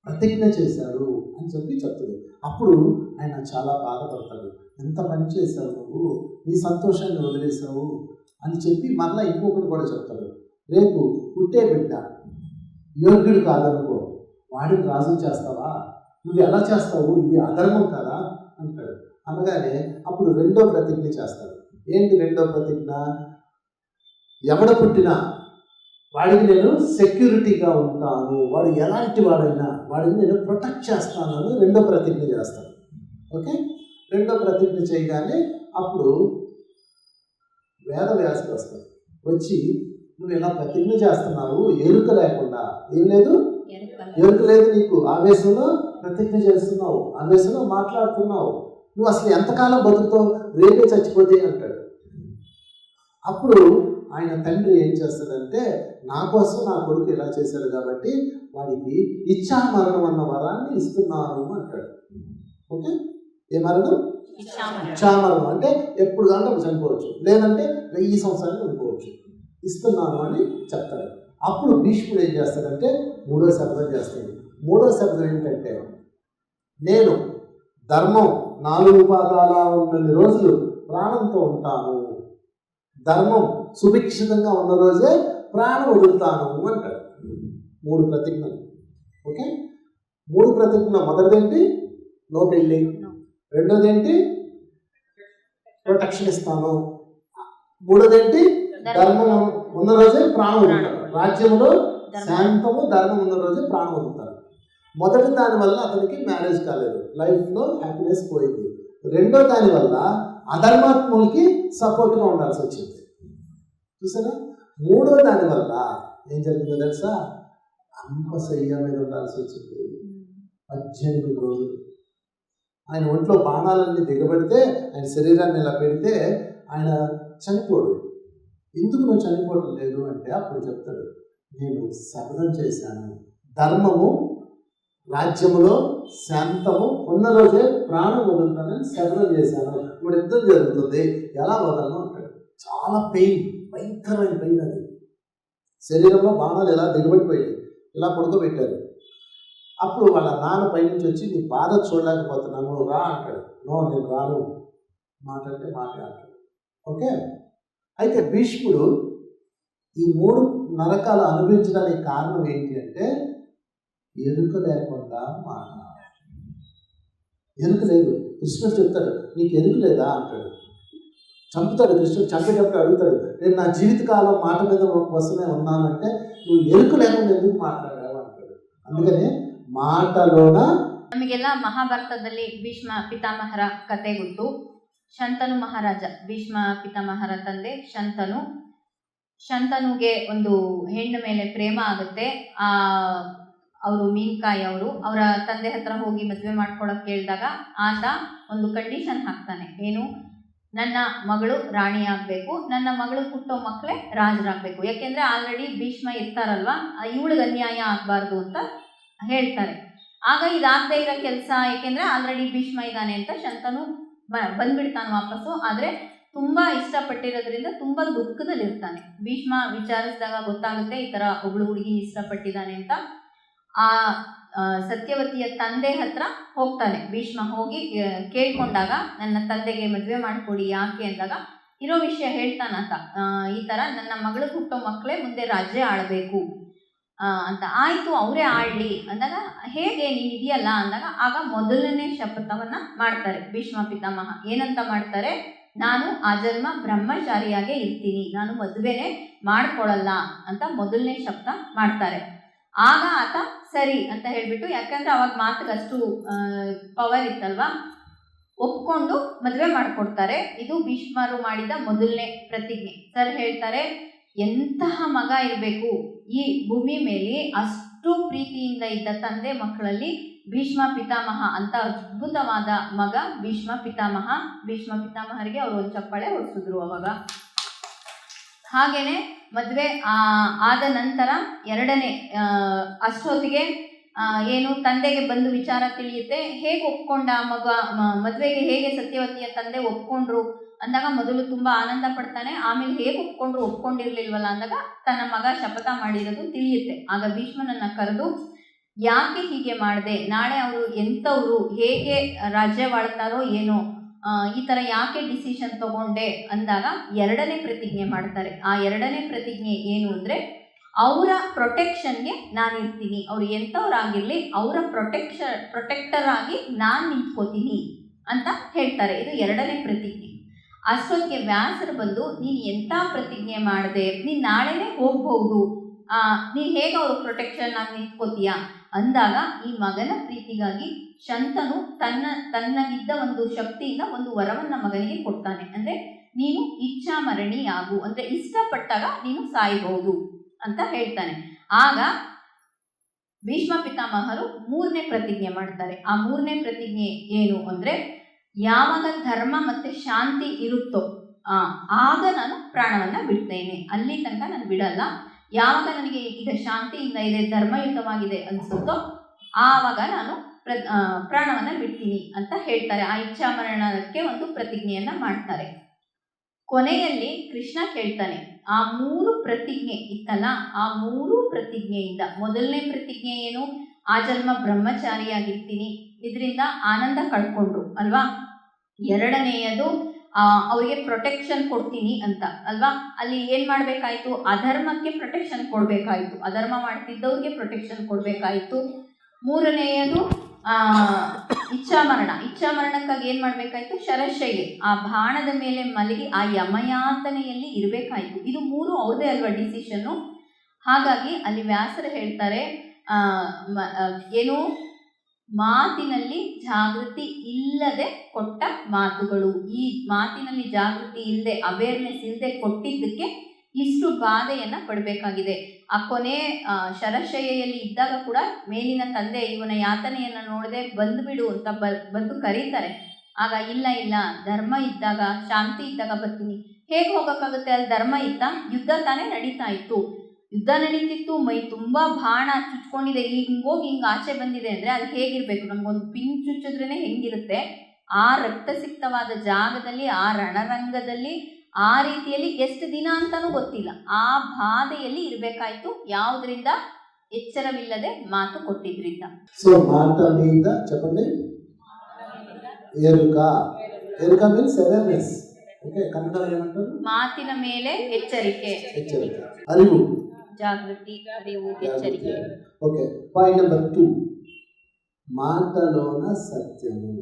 ప్రతిజ్ఞ చేశాడు అని చెప్పి చెప్తుంది. అప్పుడు ఆయన చాలా బాధపడతాడు. ఎంత పని చేశావు నువ్వు, నీ సంతోషాన్ని వదిలేసావు అని చెప్పి మరలా ఇంకొకటి కూడా చెప్తాడు, రేపు పుట్టే బిడ్డ యోగ్యుడు కాదనుకో, వాడిని రాజు చేస్తావా, నువ్వు ఎలా చేస్తావు, ఇది అధర్మం కదా అంటాడు. అనగానే అప్పుడు 2వ ప్రతిజ్ఞ చేస్తాడు. ఏంటి 2వ ప్రతిజ్ఞ? ఎవడ పుట్టినా వాడికి నేను సెక్యూరిటీగా ఉంటాను, వాడు ఎలాంటి వాడైనా వాడిని నేను ప్రొటెక్ట్ చేస్తాను అని 2వ ప్రతిజ్ఞ చేస్తాను. ఓకే, 2వ ప్రతిజ్ఞ చేయగానే అప్పుడు వేదవ్యాసుడు వస్తాడు. వచ్చి నువ్వు ఇలా ప్రతిజ్ఞ చేస్తున్నావు ఎరుక లేకుండా, ఏం లేదు, ఎరుక లేదు నీకు, ఆవేశంలో ప్రతిజ్ఞ చేస్తున్నావు, ఆవేశంలో మాట్లాడుతున్నావు, నువ్వు అసలు ఎంతకాలం బతుకుతావు, రేపే చచ్చిపోతే అంటాడు. అప్పుడు ఆయన తండ్రి ఏం చేస్తాడంటే, నా కోసం నా కొడుకు ఇలా చేశాడు కాబట్టి వాడికి ఇచ్ఛామరణం అన్న వరాన్ని ఇస్తున్నాను అంటాడు. ఓకే, ఏ మరణం? ఇచ్ఛామరణం అంటే ఎప్పుడు కానీ చనిపోవచ్చు, లేదంటే 1000 సంవత్సరాలు చనిపోవచ్చు, ఇస్తున్నాను అని చెప్తాడు. అప్పుడు భీష్ముడు ఏం చేస్తాడంటే 3వ శపథం చేస్తాడు. 3వ శపథం ఏంటంటే, నేను ధర్మం 4 పాదాల ఉన్నన్ని రోజులు ప్రాణంతో ఉంటాను, ధర్మం సుభిక్షితంగా ఉన్న రోజే ప్రాణం వదులుతాను అంటాడు. 3 ప్రతిజ్ఞలు. ఓకే, 3 ప్రతిజ్ఞ. మొదటిదేంటి? నో పెళ్ళి. రెండోదేంటి? ప్రొటెక్షన్ ఇస్తాను. మూడోదేంటి? ధర్మం ఉన్న రోజే ప్రాణం వదులుతాను. రాజ్యంలో శాంతము ధర్మం ఉన్న రోజే ప్రాణం వదులుతాను. మొదటి దాని వల్ల అతనికి మ్యారేజ్ కాలేదు, లైఫ్లో హ్యాపీనెస్ పోయింది. రెండో దాని వల్ల అధర్మాత్ములకి సపోర్ట్గా ఉండాల్సి వచ్చింది. చూసారా? మూడో దాని వల్ల ఏం జరిగిందో తెలుసా? అంపశయ్య మీద ఉండాల్సి వచ్చింది 18 రోజులు. ఆయన ఒంట్లో బాణాలన్నీ దిగబడితే, ఆయన శరీరాన్ని ఇలా పెడితే ఆయన చనిపోడు. ఎందుకు నువ్వు చనిపోవడం లేదు అంటే అప్పుడు చెప్తాడు, నేను శపథం చేశాను, ధర్మము రాజ్యములో శాంతము ఉన్న రోజే ప్రాణం వదులుతానని శపథం చేశాను. ఇప్పుడు యుద్ధం జరుగుతుంది, ఎలా వదలను అంటాడు. చాలా పెయిన్, భయంకరమైన పెయిన్. అది శరీరంలో బాణాలు ఎలా దిగబడిపోయాయి, ఇలా పడుకోబెట్టారు. అప్పుడు వాళ్ళ నాన్న పైనుంచి వచ్చి నీ బాధ చూడలేకపోతున్నాను రా అంటాడు. నో, నేను రాను, మాట అంటే మాట అంటాడు. ఓకే. అయితే భీష్ముడు ఈ 3 నరకాలు అనుభవించడానికి కారణం ఏంటి అంటే ఎరుక లేకుండా మాట. ఎరుక లేదు. కృష్ణుడు చెప్తాడు, నీకు ఎరుక లేదా అంటాడు. చంపుతాడు. కృష్ణుడు చంపేటప్పుడు అడుగుతాడు, నేను నా జీవితకాలం మాట మీద కోసమే ఉన్నానంటే నువ్వు ఎరుక లేకుండా ఎందుకు మాట్లాడావు అంటాడు. అందుకని ಮಾಟಲೋಣ. ನಮಗೆಲ್ಲ ಮಹಾಭಾರತದಲ್ಲಿ ಭೀಷ್ಮ ಪಿತಾಮಹರ ಕತೆ ಗೊತ್ತು. ಶಂತನು ಮಹಾರಾಜ, ಭೀಷ್ಮ ಪಿತಾಮಹರ ತಂದೆ ಶಂತನುಗೆ ಒಂದು ಹೆಣ್ಣು ಮೇಲೆ ಪ್ರೇಮ ಆಗುತ್ತೆ. ಅವರು ಮೀನ್ಕಾಯಿ ಅವರ ತಂದೆ ಹತ್ರ ಹೋಗಿ ಮದುವೆ ಮಾಡ್ಕೊಳಕ್ ಕೇಳಿದಾಗ ಆತ ಒಂದು ಕಂಡೀಷನ್ ಹಾಕ್ತಾನೆ. ಏನು, ನನ್ನ ಮಗಳು ರಾಣಿ ಆಗಬೇಕು, ನನ್ನ ಮಗಳು ಹುಟ್ಟೋ ಮಕ್ಕಳೇ ರಾಜರಾಗಬೇಕು. ಯಾಕೆಂದರೆ ಆಲ್ರೆಡಿ ಭೀಷ್ಮ ಇರ್ತಾರಲ್ವ, ಇವಳಿಗೆ ಅನ್ಯಾಯ ಆಗಬಾರ್ದು ಅಂತ ಹೇಳ್ತಾರೆ. ಆಗ ಇದಾಗದೇ ಇರೋ ಕೆಲಸ, ಏಕೆಂದರೆ ಆಲ್ರೆಡಿ ಭೀಷ್ಮ ಇದ್ದಾನೆ ಅಂತ ಶಂತನು ಬಂದ್ಬಿಡ್ತಾನೆ ವಾಪಸ್ಸು. ಆದರೆ ತುಂಬ ಇಷ್ಟಪಟ್ಟಿರೋದ್ರಿಂದ ತುಂಬ ದುಃಖದಲ್ಲಿರ್ತಾನೆ. ಭೀಷ್ಮ ವಿಚಾರಿಸಿದಾಗ ಗೊತ್ತಾಗುತ್ತೆ ಈ ಥರ ಒಬ್ಳು ಹುಡುಗಿ ಇಷ್ಟಪಟ್ಟಿದ್ದಾನೆ ಅಂತ. ಆ ಸತ್ಯವತಿಯ ತಂದೆ ಹತ್ರ ಹೋಗ್ತಾನೆ ಭೀಷ್ಮ. ಹೋಗಿ ಕೇಳ್ಕೊಂಡಾಗ ನನ್ನ ತಂದೆಗೆ ಮದುವೆ ಮಾಡಿಕೊಡಿ ಯಾಕೆ ಅಂದಾಗ ಇರೋ ವಿಷಯ ಹೇಳ್ತಾನಂತ. ಈ ಥರ ನನ್ನ ಮಗಳಿಗೆ ಹುಟ್ಟೋ ಮಕ್ಕಳೇ ಮುಂದೆ ರಾಜ್ಯ ಆಳಬೇಕು ಅಂತ. ಆಯಿತು, ಅವರೇ ಆಳಲಿ ಅಂದಾಗ, ಹೇಗೆ ನೀನು ಇದೆಯಲ್ಲ ಅಂದಾಗ, ಆಗ ಮೊದಲನೇ ಶಪಥವನ್ನು ಮಾಡ್ತಾರೆ ಭೀಷ್ಮ ಪಿತಾಮಹ. ಏನಂತ ಮಾಡ್ತಾರೆ, ನಾನು ಆಜನ್ಮ ಬ್ರಹ್ಮಚಾರಿಯಾಗೇ ಇರ್ತೀನಿ, ನಾನು ಮದುವೆನೇ ಮಾಡ್ಕೊಳ್ಳಲ್ಲ ಅಂತ ಮೊದಲನೇ ಶಪಥ ಮಾಡ್ತಾರೆ. ಆಗ ಆತ ಸರಿ ಅಂತ ಹೇಳಿಬಿಟ್ಟು, ಯಾಕಂದರೆ ಅವಾಗ ಮಾತಿಗೆ ಅಷ್ಟು ಪವರ್ ಇತ್ತಲ್ವಾ, ಒಪ್ಕೊಂಡು ಮದುವೆ ಮಾಡಿಕೊಡ್ತಾರೆ. ಇದು ಭೀಷ್ಮರು ಮಾಡಿದ ಮೊದಲನೇ ಪ್ರತಿಜ್ಞೆ. ಸರ್ ಹೇಳ್ತಾರೆ, ಎಂತಹ ಮಗ ಇರಬೇಕು ಈ ಭೂಮಿ ಮೇಲೆ, ಅಷ್ಟು ಪ್ರೀತಿಯಿಂದ ಇದ್ದ ತಂದೆ ಮಕ್ಕಳಲ್ಲಿ ಭೀಷ್ಮ ಪಿತಾಮಹ ಅಂತ ಅದ್ಭುತವಾದ ಮಗ ಭೀಷ್ಮ ಪಿತಾಮಹ. ಭೀಷ್ಮ ಪಿತಾಮಹರಿಗೆ ಅವರು ಒಂದು ಚಪ್ಪಾಳೆ ಹೊಡಿಸಿದ್ರು ಅವಾಗ. ಹಾಗೇನೆ ಮದುವೆ ಆದ ನಂತರ ಎರಡನೇ ಅಷ್ಟೊತ್ತಿಗೆ ಏನು ತಂದೆಗೆ ಬಂದು ವಿಚಾರ ತಿಳಿಯುತ್ತೆ. ಹೇಗೆ ಒಪ್ಕೊಂಡ ಮದುವೆಗೆ ಹೇಗೆ ಸತ್ಯವತಿಯ ತಂದೆ ಒಪ್ಕೊಂಡ್ರು ಅಂದಾಗ ಮೊದಲು ತುಂಬ ಆನಂದ ಪಡ್ತಾನೆ. ಆಮೇಲೆ ಹೇಗೆ ಒಪ್ಕೊಂಡಿರ್ಲಿಲ್ವಲ್ಲ ಅಂದಾಗ ತನ್ನ ಮಗ ಶಪಥ ಮಾಡಿರೋದು ತಿಳಿಯುತ್ತೆ. ಆಗ ಭೀಷ್ಮನನ್ನು ಕರೆದು, ಯಾಕೆ ಹೀಗೆ ಮಾಡಿದೆ, ನಾಳೆ ಅವರು ಎಂಥವ್ರು, ಹೇಗೆ ರಾಜ್ಯವಾಳ್ತಾರೋ ಏನೋ, ಈ ಥರ ಯಾಕೆ ಡಿಸಿಷನ್ ತಗೊಂಡೆ ಅಂದಾಗ ಎರಡನೇ ಪ್ರತಿಜ್ಞೆ ಮಾಡ್ತಾರೆ. ಆ ಎರಡನೇ ಪ್ರತಿಜ್ಞೆ ಏನು ಅಂದರೆ, ಅವರ ಪ್ರೊಟೆಕ್ಷನ್ಗೆ ನಾನಿರ್ತೀನಿ, ಅವ್ರು ಎಂಥವ್ರಾಗಿರಲಿ ಅವರ ಪ್ರೊಟೆಕ್ಟರ್ ಆಗಿ ನಾನು ನಿಂತ್ಕೋತೀನಿ ಅಂತ ಹೇಳ್ತಾರೆ. ಇದು ಎರಡನೇ ಪ್ರತಿಜ್ಞೆ. ಅಷ್ಟೊತ್ತಿಗೆ ವ್ಯಾಸರು ಬಂದು, ನೀನು ಎಂಥ ಪ್ರತಿಜ್ಞೆ ಮಾಡಿದೆ, ನೀನು ನಾಳೆನೇ ಹೋಗ್ಬೋದು, ನೀನು ಹೇಗೆ ಅವ್ರ ಪ್ರೊಟೆಕ್ಷನ್ ಆಗಿ ನಿಂತ್ಕೋತೀಯ ಅಂದಾಗ, ಈ ಮಗನ ಪ್ರೀತಿಗಾಗಿ ಶಂತನು ತನ್ನಗಿದ್ದ ಒಂದು ಶಕ್ತಿಯಿಂದ ಒಂದು ವರವನ್ನು ಮಗನಿಗೆ ಕೊಡ್ತಾನೆ. ಅಂದರೆ ನೀನು ಇಚ್ಛಾಮರಣಿ ಆಗು, ಅಂದರೆ ಇಷ್ಟಪಟ್ಟಾಗ ನೀನು ಸಾಯಬಹುದು ಅಂತ ಹೇಳ್ತಾನೆ. ಆಗ ಭೀಷ್ಮ ಪಿತಾಮಹರು ಮೂರನೇ ಪ್ರತಿಜ್ಞೆ ಮಾಡ್ತಾರೆ. ಆ ಮೂರನೇ ಪ್ರತಿಜ್ಞೆ ಏನು ಅಂದರೆ, ಯಾವಾಗ ಧರ್ಮ ಮತ್ತು ಶಾಂತಿ ಇರುತ್ತೋ ಆಗ ನಾನು ಪ್ರಾಣವನ್ನು ಬಿಡ್ತೇನೆ, ಅಲ್ಲಿ ತನಕ ನಾನು ಬಿಡಲ್ಲ. ಯಾವಾಗ ನನಗೆ ಈಗ ಶಾಂತಿಯಿಂದ ಇದೆ, ಧರ್ಮಯುತವಾಗಿದೆ ಅನಿಸುತ್ತೋ ಆವಾಗ ನಾನು ಪ್ರಾಣವನ್ನು ಬಿಡ್ತೀನಿ ಅಂತ ಹೇಳ್ತಾರೆ. ಆ ಇಚ್ಛಾಮರಣಕ್ಕೆ ಒಂದು ಪ್ರತಿಜ್ಞೆಯನ್ನು ಮಾಡ್ತಾರೆ. ಕೊನೆಯಲ್ಲಿ ಕೃಷ್ಣ ಕೇಳ್ತಾನೆ, ಆ 3 ಪ್ರತಿಜ್ಞೆ ಇತ್ತಲ್ಲ, ಆ 3 ಪ್ರತಿಜ್ಞೆಯಿಂದ ಮೊದಲನೇ ಪ್ರತಿಜ್ಞೆ ಏನು, ಆಜನ್ಮ ಬ್ರಹ್ಮಚಾರಿಯಾಗಿರ್ತೀನಿ, ಇದರಿಂದ ಆನಂದ ಕಳ್ಕೊಂಡ್ರು ಅಲ್ವಾ. ಎರಡನೆಯದು ಅವರಿಗೆ ಪ್ರೊಟೆಕ್ಷನ್ ಕೊಡ್ತೀನಿ ಅಂತ ಅಲ್ವಾ. ಅಲ್ಲಿ ಏನು ಮಾಡಬೇಕಾಯಿತು, ಅಧರ್ಮಕ್ಕೆ ಪ್ರೊಟೆಕ್ಷನ್ ಕೊಡಬೇಕಾಯಿತು, ಅಧರ್ಮ ಮಾಡ್ತಿದ್ದವ್ರಿಗೆ ಪ್ರೊಟೆಕ್ಷನ್ ಕೊಡಬೇಕಾಯಿತು. ಮೂರನೆಯದು ಇಚ್ಛಾಮರಣಕ್ಕಾಗಿ ಏನು ಮಾಡಬೇಕಾಯಿತು, ಶರಶಯ್ಯೆ, ಆ ಬಾಣದ ಮೇಲೆ ಮಲಗಿ ಆ ಯಮಯಾತನೆಯಲ್ಲಿ ಇರಬೇಕಾಯಿತು. ಇದು 3 ಅವ್ರದೇ ಅಲ್ವಾ ಡಿಸಿಷನ್ನು. ಹಾಗಾಗಿ ಅಲ್ಲಿ ವ್ಯಾಸರು ಹೇಳ್ತಾರೆ, ಏನು, ಮಾತಿನಲ್ಲಿ ಜಾಗೃತಿ ಇಲ್ಲದೆ ಕೊಟ್ಟ ಮಾತುಗಳು, ಈ ಮಾತಿನಲ್ಲಿ ಜಾಗೃತಿ ಇಲ್ಲದೆ, ಅವೇರ್ನೆಸ್ ಇಲ್ಲದೆ ಕೊಟ್ಟಿದ್ದಕ್ಕೆ ಇಷ್ಟು ಬಾಧೆಯನ್ನು ಪಡಬೇಕಾಗಿದೆ. ಆ ಕೊನೆ ಶರಶಯ್ಯೆಯಲ್ಲಿ ಇದ್ದಾಗ ಕೂಡ ಮೇಲಿನ ತಂದೆ ಇವನ ಯಾತನೆಯನ್ನು ನೋಡದೆ ಬಂದುಬಿಡು ಅಂತ ಬಂದು ಕರೀತಾರೆ. ಆಗ ಇಲ್ಲ ಧರ್ಮ ಇದ್ದಾಗ, ಶಾಂತಿ ಇದ್ದಾಗ ಬರ್ತೀನಿ. ಹೇಗೆ ಹೋಗೋಕ್ಕಾಗುತ್ತೆ, ಅಲ್ಲಿ ಧರ್ಮ ಇತ್ತ, ಯುದ್ಧ ತಾನೇ ನಡೀತಾ ಇತ್ತು, ಯುದ್ಧ ನಡೀತಿತ್ತು, ಮೈ ತುಂಬ ಬಾಣ ಚುಚ್ಕೊಂಡಿದೆ, ಹಿಂಗೋಗಿ ಹಿಂಗೆ ಆಚೆ ಬಂದಿದೆ ಅಂದರೆ ಅದು ಹೇಗಿರಬೇಕು, ನಮಗೊಂದು ಪಿನ್ ಚುಚ್ಚಿದ್ರೇ ಹೆಂಗಿರುತ್ತೆ, ಆ ರಕ್ತಸಿಕ್ತವಾದ ಜಾಗದಲ್ಲಿ, ಆ ರಣರಂಗದಲ್ಲಿ, ಆ ರೀತಿಯಲ್ಲಿ ಎಷ್ಟು ದಿನ ಅಂತಲೂ ಗೊತ್ತಿಲ್ಲ, ಆ ಬಾಧೆಯಲ್ಲಿ ಇರಬೇಕಾಯಿತು. ಯಾವುದರಿಂದ, ఎచ్చరವಿಲ್ಲದೆ ಮಾತು ಕೊಟ್ಟಿದ್ರಿಂದ. సో మాట మీద చెప్పండి, ఎరుక. ఎరుక మీన్స్ అవేర్నెస్. ఓకే, కన్నడలో ఏమంటారు? ಮಾತಿನ ಮೇಲೆ ಎಚ್ಚರಿಕೆ, హెచ్చరిక, అరివు, ಜಾಗೃತಿ, ಅರಿವು, ಎಚ್ಚರಿಕೆ. ఓకే. పాయింట్ నెంబర్ 2, మాటలోన సత్యము.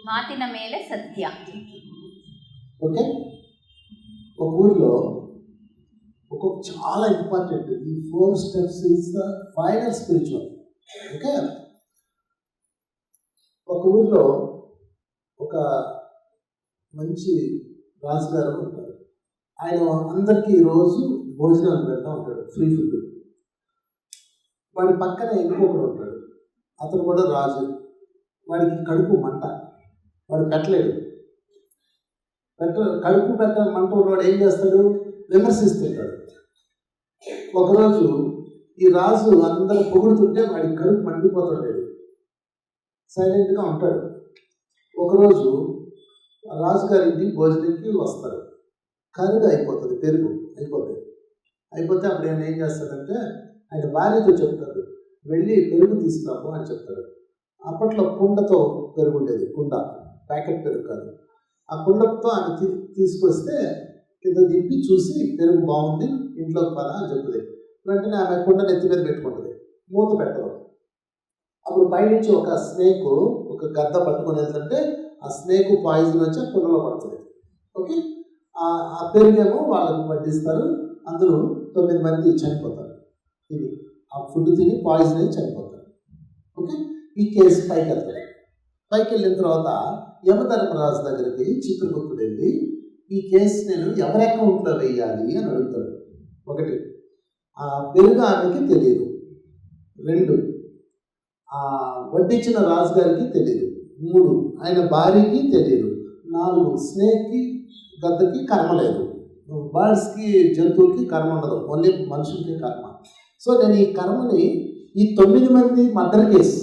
ಮಾತಿನ ಮೇಲೆ ಸತ್ಯ. ఓకే, ఒక ఊరిలో చాలా ఇంపార్టెంట్, ఈ 4 steps is the final spiritual. Okay, ఒక ఊరిలో ఒక మంచి రాజుగారు ఉంటారు. ఆయన అందరికీ రోజు భోజనాలు పెడతా ఉంటాడు, ఫ్రీ ఫుడ్. వాడి పక్కన ఇంకొకడు ఉంటాడు, అతను కూడా రాజు. వాడికి కడుపు మంట, వాడు పెట్టలేడు. కడుపు మంట ఉన్నవాడు ఏం చేస్తాడు? విమర్శిస్తుంటాడు. ఒకరోజు ఈ రాజు అందరూ పొగుడుతుంటే వాడి కడుపు మండిపోతుండేది, సైలెంట్గా ఉంటాడు. ఒకరోజు రాజుగారి ఇంటికి భోజనానికి వస్తారు. కరుగు అయిపోతుంది, పెరుగు అయిపోతే అప్పుడు ఆయన ఏం చేస్తాడంటే ఆయన భార్యతో చెప్తాడు, వెళ్ళి పెరుగు తీసుకురాము అని చెప్తాడు. అప్పట్లో కుండతో పెరుగు ఉండేది, కుండ, ప్యాకెట్ పెరుగు కాదు. ఆ కుండతో ఆయన తీసుకొస్తే కింద దింపి చూసి పెరుగు బాగుంది, ఇంట్లోకి పద అని చెప్తుంది. వెంటనే ఆమె కుండ నెత్తి మీద పెట్టుకుంటుంది, మూత పెట్టదు. అప్పుడు పైనుంచి ఒక స్నేక్ ఒక గద్ద పట్టుకొని వెళ్తుంటే ఆ స్నేక్ పాయిజన్ వచ్చి ఆ కుండలో పడుతుంది. ఓకే, ఆ పెరుగేమో వాళ్ళకు వడ్డిస్తారు. అందులో 9 మంది చనిపోతారు. ఇది ఆ ఫుడ్ తిని పాయిజన్ అయి చనిపోతారు. ఓకే, ఈ కేసు పైకి వెళ్తారు. పైకి వెళ్ళిన తర్వాత యమధర్మరాజు దగ్గరికి చిత్రగుప్తుడు వెళ్ళి ఈ కేసు నేను ఎవరి అకౌంట్లో వేయాలి అని అడుగుతాడు. 1, ఆ పెరుగు ఆమెకి తెలియదు. 2, ఆ వడ్డించిన రాజుగారికి తెలియదు. 3, ఆయన భార్యకి తెలియదు. 4, స్నేక్కి గద్దకి కర్మ లేదు. బర్డ్స్కి, జంతువులకి కర్మ ఉండదు, ఓన్లీ మనుషులకి కర్మ. సో నేను ఈ కర్మని ఈ 9 మంది మర్డర్ కేసు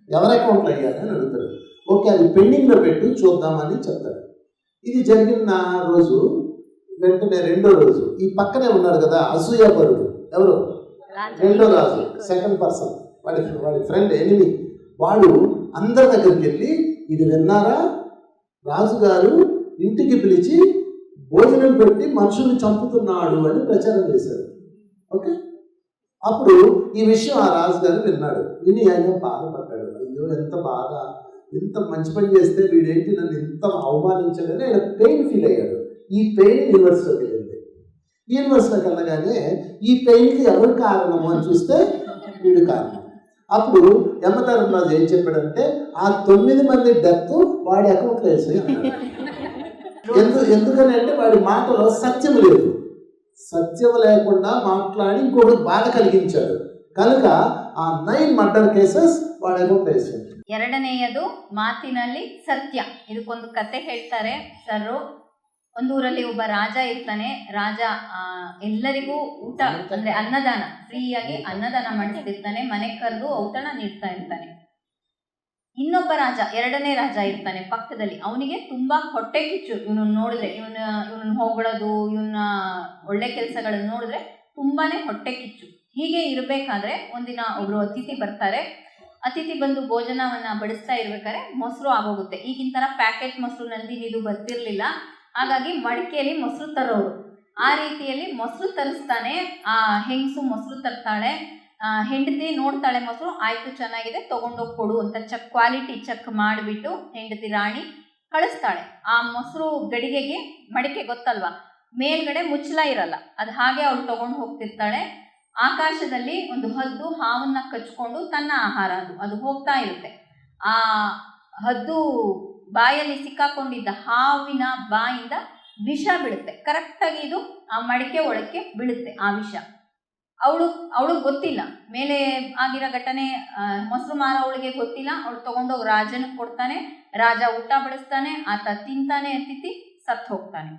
ఎవరి అకౌంట్లో అయ్యాలి అని అడుగుతాడు. ఓకే, అది పెండింగ్లో పెట్టు చూద్దామని చెప్తాడు. ఇది జరిగిన రోజు వెంటనే 2వ రోజు ఈ పక్కనే ఉన్నాడు కదా అసూయాపరుడు, ఎవరు? 2వ రాజు, సెకండ్ పర్సన్, వాడి ఫ్రెండ్, ఎనిమి. వాడు అందరి దగ్గరికి వెళ్ళి ఇది విన్నారా, రాజుగారు ఇంటికి పిలిచి భోజనం పెట్టి మనుషుల్ని చంపుతున్నాడు అని ప్రచారం చేశాడు. ఓకే, అప్పుడు ఈ విషయం ఆ రాజుగారు విన్నాడు. విని ఆయన బాధపడ్డాడు. అయ్యో ఎంత బాధ, ఇంత మంచి పని చేస్తే వీడేంటి నన్ను ఇంత అవమానించాడని ఆయన పెయిన్ ఫీల్ అయ్యాడు. ఈ పెయిన్ యూనివర్స్లోకి వెళ్ళింది. యూనివర్స్లోకి వెళ్ళగానే ఈ పెయిన్కి ఎవరు కారణము అని చూస్తే వీడు కారణం. అప్పుడు యమధర్మరాజు ఏం చెప్పాడంటే ఆ 9 మంది డెత్ వాడి అకౌంట్లో వేసి అన్నాడు. ఎందుకని అంటే వాడి మాటలో సత్యం లేదు. సత్యం లేకుండా మాట్లాడి ఇంకొకటి బాధ కలిగించాడు కనుక ఆ 9 మర్డర్ ಕೇಸಸ್ ವಾಡಿ ಅಕೌಂಟ್ వేసాడు. 2ನೇಯದು ಮಾತಿನಲ್ಲಿ ಸತ್ಯ. ಇದಕ್ಕೊಂದು ಕತೆ ಹೇಳ್ತಾರೆ ಸರ್. ಒಂದೂರಲ್ಲಿ ಒಬ್ಬ ರಾಜ ಇರ್ತಾನೆ. ರಾಜ ಎಲ್ಲರಿಗೂ ಊಟ ಅಂದ್ರೆ ಅನ್ನದಾನ, ಫ್ರೀಯಾಗಿ ಅನ್ನದಾನ ಮಾಡಿಸ್ತಿರ್ತಾನೆ. ಮನೆಗೆ ಕರೆದು ಔತಣ ನೀಡ್ತಾ ಇರ್ತಾನೆ. ಇನ್ನೊಬ್ಬ ರಾಜ, 2ನೇ ರಾಜ ಇರ್ತಾನೆ ಪಕ್ಕದಲ್ಲಿ. ಅವನಿಗೆ ತುಂಬಾ ಹೊಟ್ಟೆ ಕಿಚ್ಚು. ಇವನು ನೋಡಿದ್ರೆ, ಇವನನ್ನ ಹೊಗಳೋದು, ಇವನ್ನ ಒಳ್ಳೆ ಕೆಲಸಗಳನ್ನು ನೋಡಿದ್ರೆ ತುಂಬಾನೇ ಹೊಟ್ಟೆ ಕಿಚ್ಚು. ಹೀಗೆ ಇರಬೇಕಾದ್ರೆ ಒಂದಿನ ಒಬ್ರು ಅತಿಥಿ ಬರ್ತಾರೆ. ಅತಿಥಿ ಬಂದು ಭೋಜನವನ್ನ ಬಡಿಸ್ತಾ ಇರ್ಬೇಕಾದ್ರೆ ಮೊಸರು ಆಗೋಗುತ್ತೆ. ಈಗಿನ ತರ ಪ್ಯಾಕೆಟ್ ಮೊಸರು ನಂದಿನಿದು ಬರ್ತಿರ್ಲಿಲ್ಲ. ಹಾಗಾಗಿ ಮಡಿಕೆಯಲ್ಲಿ ಮೊಸರು ತರೋರು. ಆ ರೀತಿಯಲ್ಲಿ ಮೊಸರು ತರಿಸ್ತಾನೆ. ಆ ಹೆಂಗಸು ಮೊಸರು ತರ್ತಾಳೆ. ಹೆಂಡತಿ ನೋಡ್ತಾಳೆ ಮೊಸರು, ಆಯ್ತು ಚೆನ್ನಾಗಿದೆ ತಗೊಂಡೋಗಿ ಕೊಡು ಅಂತ ಕ್ವಾಲಿಟಿ ಚೆಕ್ ಮಾಡಿಬಿಟ್ಟು ಹೆಂಡತಿ ರಾಣಿ ಕಳಿಸ್ತಾಳೆ. ಆ ಮೊಸರು ಗಡಿಗೆಗೆ, ಮಡಿಕೆ ಗೊತ್ತಲ್ವಾ, ಮೇಲ್ಗಡೆ ಮುಚ್ಚಲ ಇರಲ್ಲ, ಅದು ಹಾಗೆ ಅವಳು ತಗೊಂಡು ಹೋಗ್ತಿರ್ತಾಳೆ. ಆಕಾಶದಲ್ಲಿ ಒಂದು ಹದ್ದು ಹಾವನ್ನ ಕಚ್ಕೊಂಡು ತನ್ನ ಆಹಾರ ಅದು ಹೋಗ್ತಾ ಇರುತ್ತೆ. ಆ ಹದ್ದು ಬಾಯಲ್ಲಿ ಸಿಕ್ಕಾಕೊಂಡಿದ್ದ ಹಾವಿನ ಬಾಯಿಂದ ವಿಷ ಬೀಳುತ್ತೆ. ಕರೆಕ್ಟಾಗಿ ಇದು ಆ ಮಡಿಕೆ ಒಳಕ್ಕೆ ಬೀಳುತ್ತೆ ಆ ವಿಷ. ಅವಳು ಗೊತ್ತಿಲ್ಲ, ಮೇಲೆ ಆಗಿರೋ ಘಟನೆ ಮೊಸರು ಮಾರೋವಳಿಗೆ ಗೊತ್ತಿಲ್ಲ. ಅವಳು ತಗೊಂಡೋಗಿ ರಾಜನಿಗೆ ಕೊಡ್ತಾನೆ. ರಾಜ ಊಟ ಬಡಿಸ್ತಾನೆ, ಆತ ತಿಂತಾನೆ, ಅತಿಥಿ ಸತ್ತು ಹೋಗ್ತಾನೆ.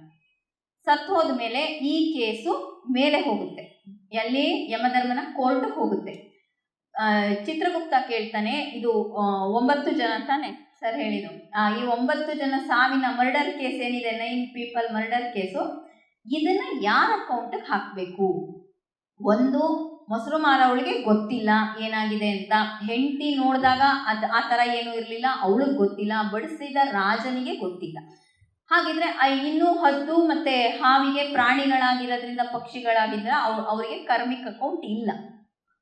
ಸತ್ತು ಹೋದ್ಮೇಲೆ ಈ ಕೇಸು ಮೇಲೆ ಹೋಗುತ್ತೆ. ಎಲ್ಲಿ? ಯಮಧರ್ಮನ ಕೋರ್ಟ್ ಹೋಗುತ್ತೆ. ಚಿತ್ರಗುಪ್ತ ಕೇಳ್ತಾನೆ, ಇದು 9 ಜನ ತಾನೆ ಸರ್ ಹೇಳಿದ್ರು. ಈ 9 ಜನ ಸಾವಿನ ಮರ್ಡರ್ ಕೇಸ್ ಏನಿದೆ, 9 ಪೀಪಲ್ ಮರ್ಡರ್ ಕೇಸು, ಇದನ್ನು ಯಾರ ಅಕೌಂಟಿಗೆ ಹಾಕಬೇಕು? ಒಂದು, ಮೊಸರು ಮಾರೋವಳಿಗೆ ಗೊತ್ತಿಲ್ಲ ಏನಾಗಿದೆ ಅಂತ, ಹೆಂಡತಿ ನೋಡಿದಾಗ ಆ ಥರ ಏನೂ ಇರಲಿಲ್ಲ, ಅವಳಿಗೆ ಗೊತ್ತಿಲ್ಲ, ಬಡಿಸಿದ ರಾಜನಿಗೆ ಗೊತ್ತಿಲ್ಲ. ಹಾಗಿದ್ರೆ ಇನ್ನೂ ಹದ್ದು ಮತ್ತು ಹಾವಿಗೆ ಪ್ರಾಣಿಗಳಾಗಿರೋದ್ರಿಂದ, ಪಕ್ಷಿಗಳಾಗಿದ್ರೆ ಅವರಿಗೆ ಕರ್ಮಿಕ್ ಅಕೌಂಟ್ ಇಲ್ಲ.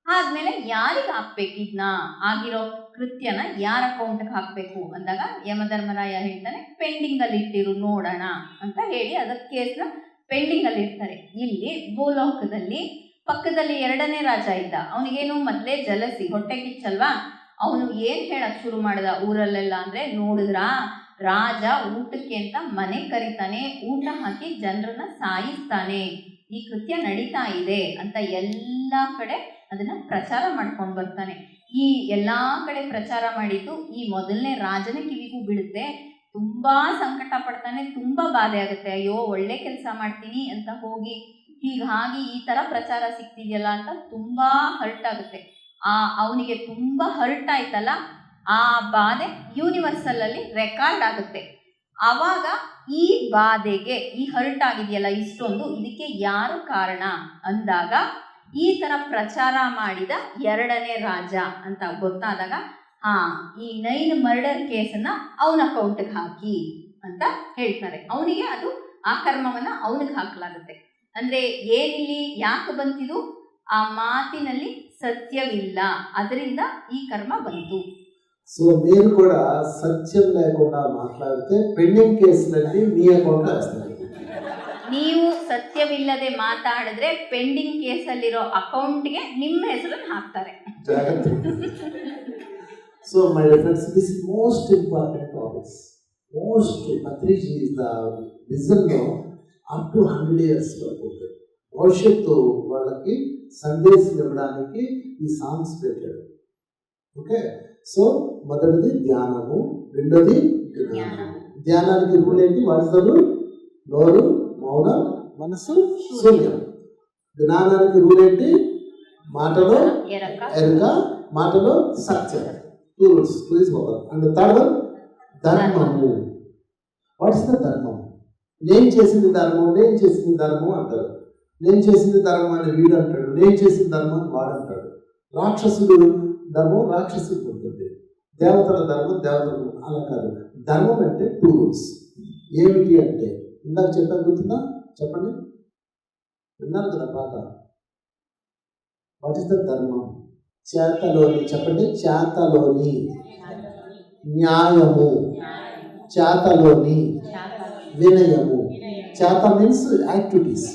ಆದಮೇಲೆ ಯಾರಿಗೆ ಹಾಕ್ಬೇಕು ಇದನ್ನ, ಆಗಿರೋ ಕೃತ್ಯನ ಯಾರ ಅಕೌಂಟ್ಗೆ ಹಾಕಬೇಕು ಅಂದಾಗ ಯಮಧರ್ಮರಾಯ ಹೇಳ್ತಾನೆ, ಪೆಂಡಿಂಗಲ್ಲಿ ಇಟ್ಟಿರು ನೋಡೋಣ ಅಂತ ಹೇಳಿ ಅದಕ್ಕೆ ಕೇಸ್ನ ಪೆಂಡಿಂಗಲ್ಲಿ ಇರ್ತಾರೆ. ಇಲ್ಲಿ ಭೂಲೋಕದಲ್ಲಿ ಪಕ್ಕದಲ್ಲಿ 2ನೇ ರಾಜ ಇದ್ದ, ಅವನಿಗೇನು ಮೊದಲೇ ಜಲಸಿ, ಹೊಟ್ಟೆ ಕಿಚ್ಚಲ್ವಾ, ಅವನು ಏನು ಹೇಳಕ್ಕೆ ಶುರು ಮಾಡ್ದ ಊರಲ್ಲೆಲ್ಲ ಅಂದರೆ, ನೋಡಿದ್ರಾ ರಾಜ ಊಟಕ್ಕೆ ಅಂತ ಮನೆ ಕರಿತಾನೆ, ಊಟ ಹಾಕಿ ಜನರನ್ನ ಸಾಯಿಸ್ತಾನೆ, ಈ ಕೃತ್ಯ ನಡೀತಾ ಇದೆ ಅಂತ ಎಲ್ಲ ಕಡೆ ಅದನ್ನು ಪ್ರಚಾರ ಮಾಡ್ಕೊಂಡು ಬರ್ತಾನೆ. ಈ ಎಲ್ಲ ಕಡೆ ಪ್ರಚಾರ ಮಾಡಿದ್ದು ಈ ಮೊದಲನೇ ರಾಜನ ಕಿವಿಗೂ ಬೀಳುತ್ತೆ. ತುಂಬ ಸಂಕಟ ಪಡ್ತಾನೆ, ತುಂಬ ಬಾಧೆ ಆಗುತ್ತೆ. ಅಯ್ಯೋ ಒಳ್ಳೆ ಕೆಲಸ ಮಾಡ್ತೀನಿ ಅಂತ ಹೋಗಿ ಹೀಗಾಗಿ ಈ ಥರ ಪ್ರಚಾರ ಸಿಗ್ತಿದೆಯಲ್ಲ ಅಂತ ತುಂಬ ಹರ್ಟ್ ಆಗುತ್ತೆ. ಅವನಿಗೆ ತುಂಬ ಹರ್ಟ್ ಆಯ್ತಲ್ಲ, ಆ ಬಾಧೆ ಯೂನಿವರ್ಸಲಲ್ಲಿ ರೆಕಾರ್ಡ್ ಆಗುತ್ತೆ. ಆವಾಗ ಈ ಬಾಧೆಗೆ, ಈ ಹರ್ಟ್ ಆಗಿದೆಯಲ್ಲ ಇಷ್ಟೊಂದು, ಇದಕ್ಕೆ ಯಾರು ಕಾರಣ ಅಂದಾಗ ಈ ಥರ ಪ್ರಚಾರ ಮಾಡಿದ 2ನೇ ರಾಜ ಅಂತ ಗೊತ್ತಾದಾಗ, ಈ 9 ಮರ್ಡರ್ ಕೇಸನ್ನು ಅವನ ಅಕೌಂಟಿಗೆ ಹಾಕಿ ಅಂತ ಹೇಳ್ತಾರೆ. ಅವನಿಗೆ ಅದು ಆ ಕರ್ಮವನ್ನು ಅವನಿಗೆ ಹಾಕಲಾಗುತ್ತೆ. ಅಂದರೆ ಏನಿಲ್ಲಿ ಯಾಕೆ ಬಂತಿದು? ಆ ಮಾತಿನಲ್ಲಿ ಸತ್ಯವಿಲ್ಲ, ಅದರಿಂದ ಈ ಕರ್ಮ ಬಂತು. సో మీరు కూడా సత్యం లేకుండా మాట్లాడితే పెండింగ్ కేసులన్నీ మీ అకౌంట్లో వేస్తారు. ನೀವು ಸತ್ಯವಿಲ್ಲದೆ ಮಾತಾಡಿದ್ರೆ ಪೆಂಡಿಂಗ್ ಕೇಸಲ್ಲಿರೋ ಅಕೌಂಟ್ಗೆ ನಿಮ್ಮ ಹೆಸರನ್ನು ಹಾಕ್ತಾರೆ. So my friends, this is most important topics. Most Patriji is the vision లో up to 100 years వరకు ఉంటుంది. భవిష్యత్తు వాళ్ళకి సందేశం ఇవ్వడానికి ఈ సాంగ్స్ పెట్టాడు. ఓకే, సో మొదటిది ధ్యానము, రెండోది జ్ఞానము. ధ్యానానికి రూల్ ఏంటి? వాడుతాడు నోరు మౌనం, మనసు శూన్యం. జ్ఞానానికి రూల్ ఏంటి? మాటలో ఎరుక, మాటలో సత్యం. టూ రూల్స్, ప్లీజ్ మొదలు. అండ్ థర్డ్ వన్ ధర్మము. వాట్స్ ద ధర్మం? నేను చేసింది ధర్మం, నేను చేసింది ధర్మం అంటారు. నేను చేసింది ధర్మం అని వీడు అంటాడు, నేను చేసిన ధర్మం అని వాడు అంటాడు. రాక్షసుడు ధర్మం రాక్షసుడికి ఉంటుంది, దేవతల ధర్మం దేవతలు. అలా కాదు. ధర్మం అంటే 2 రూల్స్. ఏమిటి అంటే ఇందాక చెప్పాను, గుర్తుందా? చెప్పండి, విన్నారు కదా పాట. వాట్ ఇస్ ద ధర్మం? చేతలోని, చెప్పండి, చేతలోని న్యాయము, చేతలోని వినయము. చేత మీన్స్ యాక్టివిటీస్,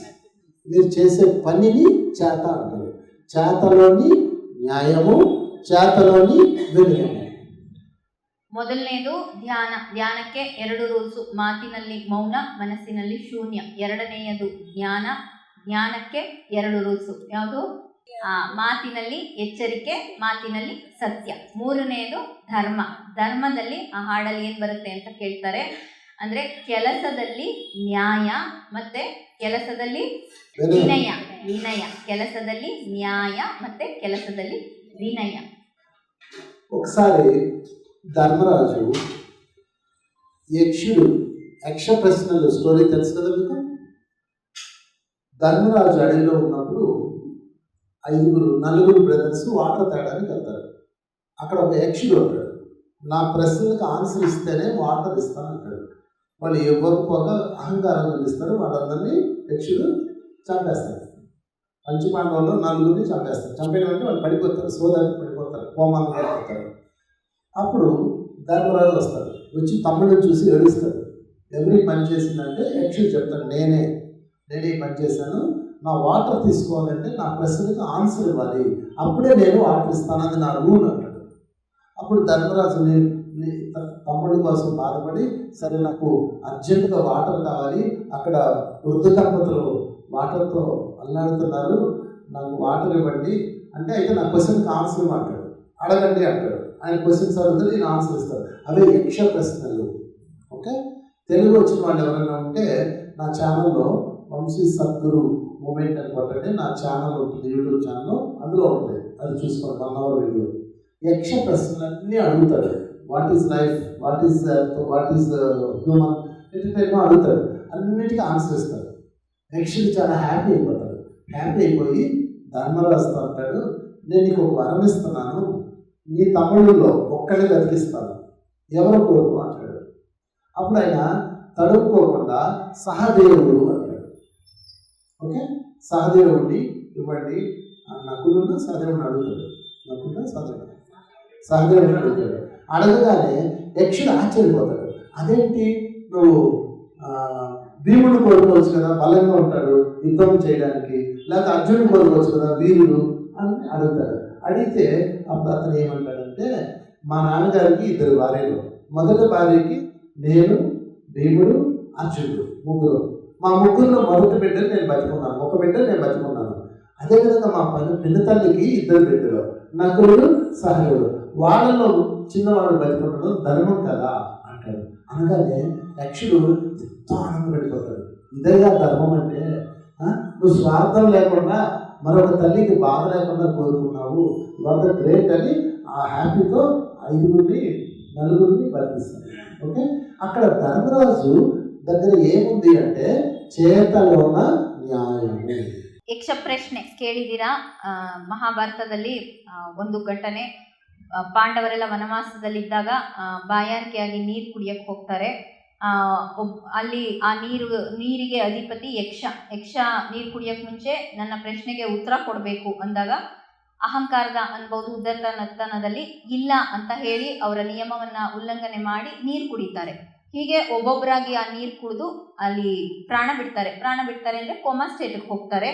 మీరు చేసే పనిని చేత అంటారు. చేతలోని న్యాయము, చేతలోని వినయము. ಮೊದಲನೇದು ಧ್ಯಾನ. ಧ್ಯಾನಕ್ಕೆ 2 ರೂಲ್ಸು, ಮಾತಿನಲ್ಲಿ ಮೌನ, ಮನಸ್ಸಿನಲ್ಲಿ ಶೂನ್ಯ. 2ನೇಯದು ಜ್ಞಾನ. ಜ್ಞಾನಕ್ಕೆ 2 ರೂಲ್ಸು, ಯಾವುದು? ಮಾತಿನಲ್ಲಿ ಎಚ್ಚರಿಕೆ, ಮಾತಿನಲ್ಲಿ ಸತ್ಯ. 3ನೇದು ಧರ್ಮ. ಧರ್ಮದಲ್ಲಿ ಆ ಹಾಡಲ್ಲಿ ಏನು ಬರುತ್ತೆ ಅಂತ ಕೇಳ್ತಾರೆ ಅಂದರೆ, ಕೆಲಸದಲ್ಲಿ ನ್ಯಾಯ ಮತ್ತು ಕೆಲಸದಲ್ಲಿ ವಿನಯ. ವಿನಯ, ಕೆಲಸದಲ್ಲಿ ನ್ಯಾಯ ಮತ್ತು ಕೆಲಸದಲ್ಲಿ ವಿನಯ. ఒకసారి ధర్మరాజు యక్షుడు, యక్ష ప్రశ్నలు స్టోరీ తెలుసు కదా మీకు. ధర్మరాజు అడవిలో ఉన్నప్పుడు 4 బ్రదర్స్ వాటర్ తేడానికి వెళ్తారు. అక్కడ ఒక యక్షుడు ఉంటాడు. నా ప్రశ్నలకు ఆన్సర్ ఇస్తేనే వాటర్ ఇస్తాను అంటాడు. వాళ్ళు ఇవ్వకపోగా అహంకారం ఇస్తారు. వాళ్ళందరినీ యక్షుడు చంపేస్తాడు. పంచపాండవుల్లో 4 చంపేస్తారు. చంపేయడం అంటే వాళ్ళు పడిపోతారు, సోదరికి పడిపోతారు, కోమాలు పడిపోతారు. అప్పుడు ధర్మరాజు వస్తాడు. వచ్చి తమ్ముడిని చూసి ఏడుస్తాడు. ఎవరి పని చేసిందంటే యక్షుడు చెప్తాడు, నేనే ఈ పని చేశాను. నా వాటర్ తీసుకోవాలంటే నా ప్రశ్నకు ఆన్సర్ ఇవ్వాలి, అప్పుడే నేను వాటర్ ఇస్తాను, అది నా రూల్ అంటాడు. అప్పుడు ధర్మరాజు తమ్ముడి కోసం బాధపడి, సరే నాకు అర్జెంటుగా వాటర్ కావాలి, అక్కడ వృద్ధ దంపతులు వాటర్తో అల్లాడుతున్నారు, నాకు వాటర్ ఇవ్వండి అంటే, అయితే నా క్వశ్చన్కి ఆన్సర్ ఇవ్వంటాడు. అడగండి అంటాడు. ఆయన క్వశ్చన్స్ అడుగుతుంది, నేను ఆన్సర్ ఇస్తాను. అవే యక్ష ప్రశ్నలు. ఓకే, తెలుగు వచ్చిన వాళ్ళు ఎవరైనా ఉంటే నా ఛానల్లో వంశీ సద్గురు మూమెంట్ అని కొట్టండి. నా ఛానల్ ఉంటుంది, యూట్యూబ్ ఛానల్, అందులో ఉంటుంది, అది చూసుకోండి. 1 అవర్ వీడియో. యక్ష ప్రశ్నలన్నీ అడుగుతాడు. What is life, what is human, ఎట్లా అడుగుతాడు. అన్నిటికీ ఆన్సర్ ఇస్తాడు. యక్షుడు చాలా హ్యాపీ అయిపోతాడు. హ్యాపీ అయిపోయి ధర్మరాజుతో అంటాడు, నేను నీకు ఒక వరం ఇస్తున్నాను, నీ తమ్ముళ్ళలో ఒక్కడే బతికిస్తాను, ఎవరు కోరుకు అంటాడు. అప్పుడు ఆయన తడుపుకోకుండా సహదేవుడు అంటాడు. ఓకే, సహదేవుడిని ఇవ్వండి. నకులున్న సహదేవుడిని అడుగుతాడు. నకులున్న సహదేవుడిని అడుగుతాడు. అడగగానే యక్షుడు ఆశ్చర్యపోతాడు. అదేంటి నువ్వు భీముడు కోరుకోవచ్చు కదా, బలంగా ఉంటాడు యుద్ధం చేయడానికి, లేకపోతే అర్జునుడు కోరుకోవచ్చు కదా, వీరుడు అని అడుగుతాడు. అడిగితే అప్పుడు అతను ఏమంటాడంటే, మా నాన్నగారికి 2 భార్యలు, మొదటి భార్యకి నేను, భీముడు, అర్జునుడు, ముగ్గురు. మా ముగ్గురులో మొదటి బిడ్డను నేను బతుకున్నాను, ఒక బిడ్డ నేను బతుకున్నాను. అదేవిధంగా మా పిన్న తల్లికి 2 బిడ్డలు, నకులుడు, సహదేవుడు. వాళ్ళలో చిన్నవాడు బతుకుండడం ధర్మం కదా అంటాడు. అనగానే యక్షుడు ఎంతో ఆనందపడిపోతాడు. ఇదేగా ధర్మం అంటే, నువ్వు స్వార్థం లేకుండా మరొక తల్లికి బాధ లేకుండా కోరుకున్నావు, వాళ్ళ గ్రేట్ అని ఆ హ్యాపీతో 5గురిని 4గురిని బతికిస్తాడు. ఓకే, అక్కడ ಧರ್ಮರಾಜು దగ్గర ಏಮುಂದಿ అంటే చేతలోన ನ್ಯಾಯವು. ಯಕ್ಷ ಪ್ರಶ್ನೆ ಕೇಳಿದ್ದೀರಾ? ಮಹಾಭಾರತದಲ್ಲಿ ಒಂದು ಘಟನೆ, ಪಾಂಡವರೆಲ್ಲ ವನವಾಸದಲ್ಲಿದ್ದಾಗ ಬಾಯಾರಿಕೆಯಾಗಿ ನೀರು ಕುಡಿಯಕ್ಕೆ ಹೋಗ್ತಾರೆ. ಅಲ್ಲಿ ಆ ನೀರಿಗೆ ಅಧಿಪತಿ ಯಕ್ಷ ನೀರು ಕುಡಿಯೋಕ್ಕೆ ಮುಂಚೆ ನನ್ನ ಪ್ರಶ್ನೆಗೆ ಉತ್ತರ ಕೊಡಬೇಕು ಅಂದಾಗ ಅಹಂಕಾರದ ಅನ್ಬೋದು, ಉದ್ದತನದಲ್ಲಿ ಇಲ್ಲ ಅಂತ ಹೇಳಿ ಅವರ ನಿಯಮವನ್ನು ಉಲ್ಲಂಘನೆ ಮಾಡಿ ನೀರು ಕುಡಿತಾರೆ. ಹೀಗೆ ಒಬ್ಬೊಬ್ಬರಾಗಿ ಆ ನೀರು ಕುಡಿದು ಅಲ್ಲಿ ಪ್ರಾಣ ಬಿಡ್ತಾರೆ ಅಂದರೆ ಕೋಮಾ ಸ್ಟೇಟ್ಗೆ ಹೋಗ್ತಾರೆ.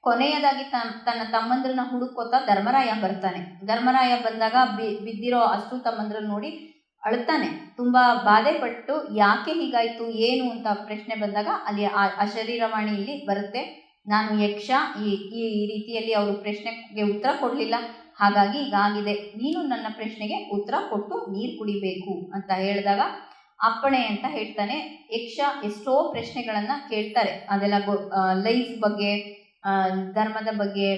ಕೊನೆಯದಾಗಿ ತನ್ನ ತಮ್ಮಂದ್ರನ್ನ ಹುಡುಕೋತಾ ಧರ್ಮರಾಯ ಬರ್ತಾನೆ. ಧರ್ಮರಾಯ ಬಂದಾಗ ಬಿದ್ದಿರೋ ಅಷ್ಟು ತಮ್ಮಂದ್ರನ್ನ ನೋಡಿ ಅಳ್ತಾನೆ, ತುಂಬಾ ಬಾಧೆ ಪಟ್ಟು ಯಾಕೆ ಹೀಗಾಯ್ತು ಏನು ಅಂತ ಪ್ರಶ್ನೆ ಬಂದಾಗ ಅಲ್ಲಿ ಆ ಶರೀರವಾಣಿ ಇಲ್ಲಿ ಬರುತ್ತೆ. ನಾನು ಯಕ್ಷ, ಈ ರೀತಿಯಲ್ಲಿ ಅವರು ಪ್ರಶ್ನೆಗೆ ಉತ್ತರ ಕೊಡಲಿಲ್ಲ, ಹಾಗಾಗಿ ಹೀಗಾಗಿದೆ, ನೀನು ನನ್ನ ಪ್ರಶ್ನೆಗೆ ಉತ್ತರ ಕೊಟ್ಟು ನೀರು ಕುಡಿಬೇಕು ಅಂತ ಹೇಳಿದಾಗ ಅಪ್ಪಣೆ ಅಂತ ಹೇಳ್ತಾನೆ. ಯಕ್ಷ ಎಷ್ಟೋ ಪ್ರಶ್ನೆಗಳನ್ನು ಕೇಳ್ತಾರೆ, ಅದೆಲ್ಲ ಲೈಫ್ ಬಗ್ಗೆ, ಧರ್ಮದ ಬಗ್ಗೆ,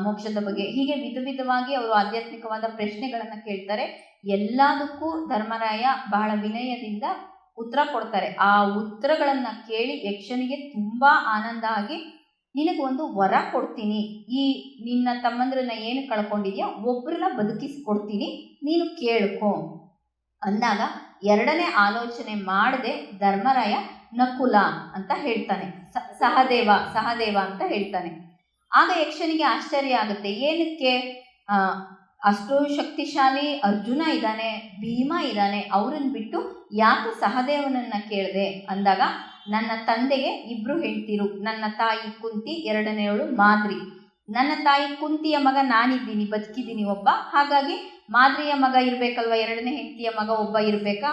ಮೋಕ್ಷದ ಬಗ್ಗೆ, ಹೀಗೆ ವಿಧವಾಗಿ ಅವರು ಆಧ್ಯಾತ್ಮಿಕವಾದ ಪ್ರಶ್ನೆಗಳನ್ನು ಕೇಳ್ತಾರೆ. ಎಲ್ಲದಕ್ಕೂ ಧರ್ಮರಾಯ ಬಹಳ ವಿನಯದಿಂದ ಉತ್ತರ ಕೊಡ್ತಾರೆ. ಆ ಉತ್ತರಗಳನ್ನು ಕೇಳಿ ಯಕ್ಷನಿಗೆ ತುಂಬ ಆನಂದ ಆಗಿ, ನಿನಗೊಂದು ವರ ಕೊಡ್ತೀನಿ, ಈ ನಿನ್ನ ತಮ್ಮಂದ್ರನ್ನ ಏನು ಕಳ್ಕೊಂಡಿದ್ಯಾ ಒಬ್ಬರನ್ನ ಬದುಕಿಸ್ಕೊಡ್ತೀನಿ, ನೀನು ಕೇಳ್ಕೊ ಅಂದಾಗ ಎರಡನೇ ಆಲೋಚನೆ ಮಾಡದೆ ಧರ್ಮರಾಯ ನಕುಲ ಅಂತ ಹೇಳ್ತಾನೆ, ಸಹದೇವ ಅಂತ ಹೇಳ್ತಾನೆ. ಆಗ ಯಕ್ಷನಿಗೆ ಆಶ್ಚರ್ಯ ಆಗುತ್ತೆ, ಏನಕ್ಕೆ ಅಷ್ಟು ಶಕ್ತಿಶಾಲಿ ಅರ್ಜುನ ಇದ್ದಾನೆ, ಭೀಮ ಇದ್ದಾನೆ, ಅವ್ರನ್ನ ಬಿಟ್ಟು ಯಾಕೆ ಸಹದೇವನನ್ನ ಕೇಳಿದೆ ಅಂದಾಗ, ನನ್ನ ತಂದೆಗೆ 2 ಹೆಂಡ್ತಿರು, ನನ್ನ ತಾಯಿ ಕುಂತಿ, 2ನೇವಳು ಮಾದ್ರಿ. ನನ್ನ ತಾಯಿ ಕುಂತಿಯ ಮಗ ನಾನಿದ್ದೀನಿ, ಬದುಕಿದ್ದೀನಿ ಒಬ್ಬ, ಹಾಗಾಗಿ ಮಾದ್ರಿಯ ಮಗ ಇರಬೇಕಲ್ವ, 2ನೇ ಹೆಂಡತಿಯ ಮಗ ಒಬ್ಬ ಇರಬೇಕಾ,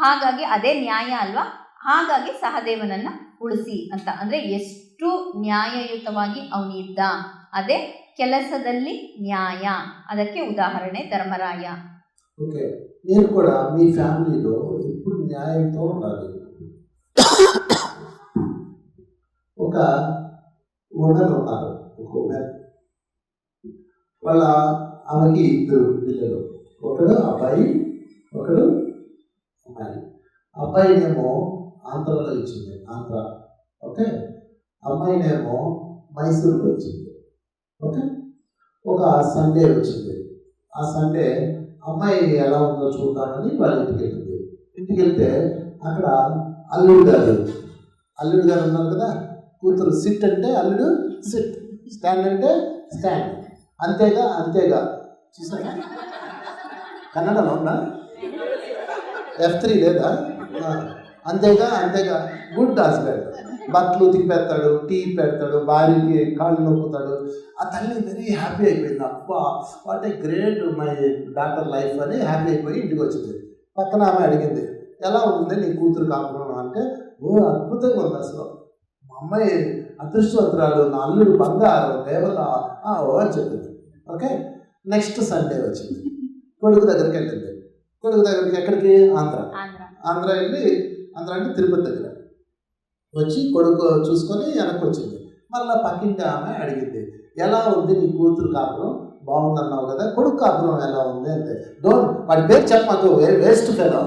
ಹಾಗಾಗಿ ಅದೇ ನ್ಯಾಯ ಅಲ್ವಾ, ಹಾಗಾಗಿ ಸಹದೇವನನ್ನ ಉಳಿಸಿ ಅಂತ. ಅಂದರೆ ಎಷ್ಟು ನ್ಯಾಯಯುತವಾಗಿ ಅವನಿದ್ದ, ಅದೇ ಕೆಲಸದಲ್ಲಿ ನ್ಯಾಯ, ಅದಕ್ಕೆ ఉదాహరణೆ ధర్మరాయ. ఓకే, మీరు కూడా మీ ఫ్యామిలీలో ఎప్పుడు న్యాయంతో ఉండాలి. ఒక ఉమెన్ ఉన్నారు, ఒక ఉమెన్, వాళ్ళ ఆమెకి 2 పిల్లలు, ఒకడు అబ్బాయి, ఒకడు అమ్మాయి. అబ్బాయినేమో ఆంధ్రలో ఇచ్చింది, ఆంధ్ర. ఓకే, అమ్మాయినేమో మైసూరులో ఇచ్చింది. ఓకే, ఒక సండే వచ్చింది. ఆ సండే అమ్మాయి ఎలా ఉందో చూద్దామని వాళ్ళ ఇంటికి వెళ్ళింది. ఇంటికి వెళ్తే అక్కడ అల్లుడు గారు ఉన్నారు కదా, కూతురు సిట్ అంటే అల్లుడు సిట్, స్టాండ్ అంటే స్టాండ్, అంతేగా చూసారా? కన్నడలో ఉన్నా F3 లేదా? అంతేగా గుడ్ హస్బెండ్. బట్టలు తిప్పెడతాడు, టీ పెడతాడు, భార్యకి కాళ్ళు నొక్కుతాడు. ఆ తల్లి వెరీ హ్యాపీ అయిపోయింది. అబ్బా, what a great my daughter life అని హ్యాపీ అయిపోయి ఇంటికి వచ్చింది. పక్కన ఆమె అడిగింది, ఎలా ఉంటుంది నీ కూతురు కాపురం అంటే, అద్భుతంగా ఉంది అసలు, మా అమ్మాయి అదృష్టవంతురాలు, నా అల్లుడు బంగారం, దేవత అని చెప్పింది. ఓకే, నెక్స్ట్ సండే వచ్చింది, కొడుకు దగ్గరికి వెళ్ళింది. కొడుకు దగ్గరికి ఎక్కడికి? ఆంధ్ర వెళ్ళి, ఆంధ్ర అంటే తిరుపతి దగ్గర వచ్చి కొడుకు చూసుకొని వెనక్కి వచ్చింది. మళ్ళీ పక్కింటి ఆమె అడిగింది, ఎలా ఉంది నీ కూతురు కాపురం, బాగుందన్నావు కదా, కొడుకు కాపురం ఎలా ఉంది అంటే, వాడి పేరు చెప్పకు, వేస్ట్ ఫెలో.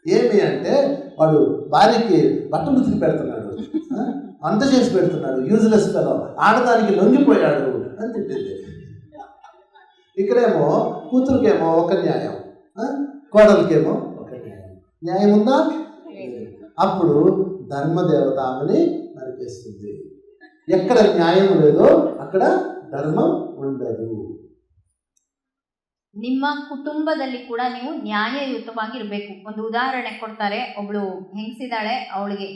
ఏమి అంటే వాడు భార్యకి బట్టలు ఉతికి పెడుతున్నాడు, అంత చేసి పెడుతున్నాడు, యూజ్లెస్ ఫెలో, ఆడదానికి లొంగిపోయాడు అని తిట్టింది. ఇక్కడేమో కూతురికేమో ఒక న్యాయం, కోడలికేమో ఒక న్యాయం. న్యాయం ఉందా? అప్పుడు ధర్మదేవత ఆమెని నరికేస్తుంది. ఎక్కడ న్యాయం లేదో అక్కడ ಧರ್ಮಂ ఉండదు. ನಿಮ್ಮ ಕುಟುಂಬದಲ್ಲಿ ಕೂಡ ನೀವು ನ್ಯಾಯಯುತವಾಗಿರಬೇಕು. ಒಂದು ಉದಾಹರಣೆ ಕೊಡ್ತಾರೆ. ಒಬ್ಳು ಹೆಂಗಸಿದಾಳೆ, ಅವಳಿಗೆ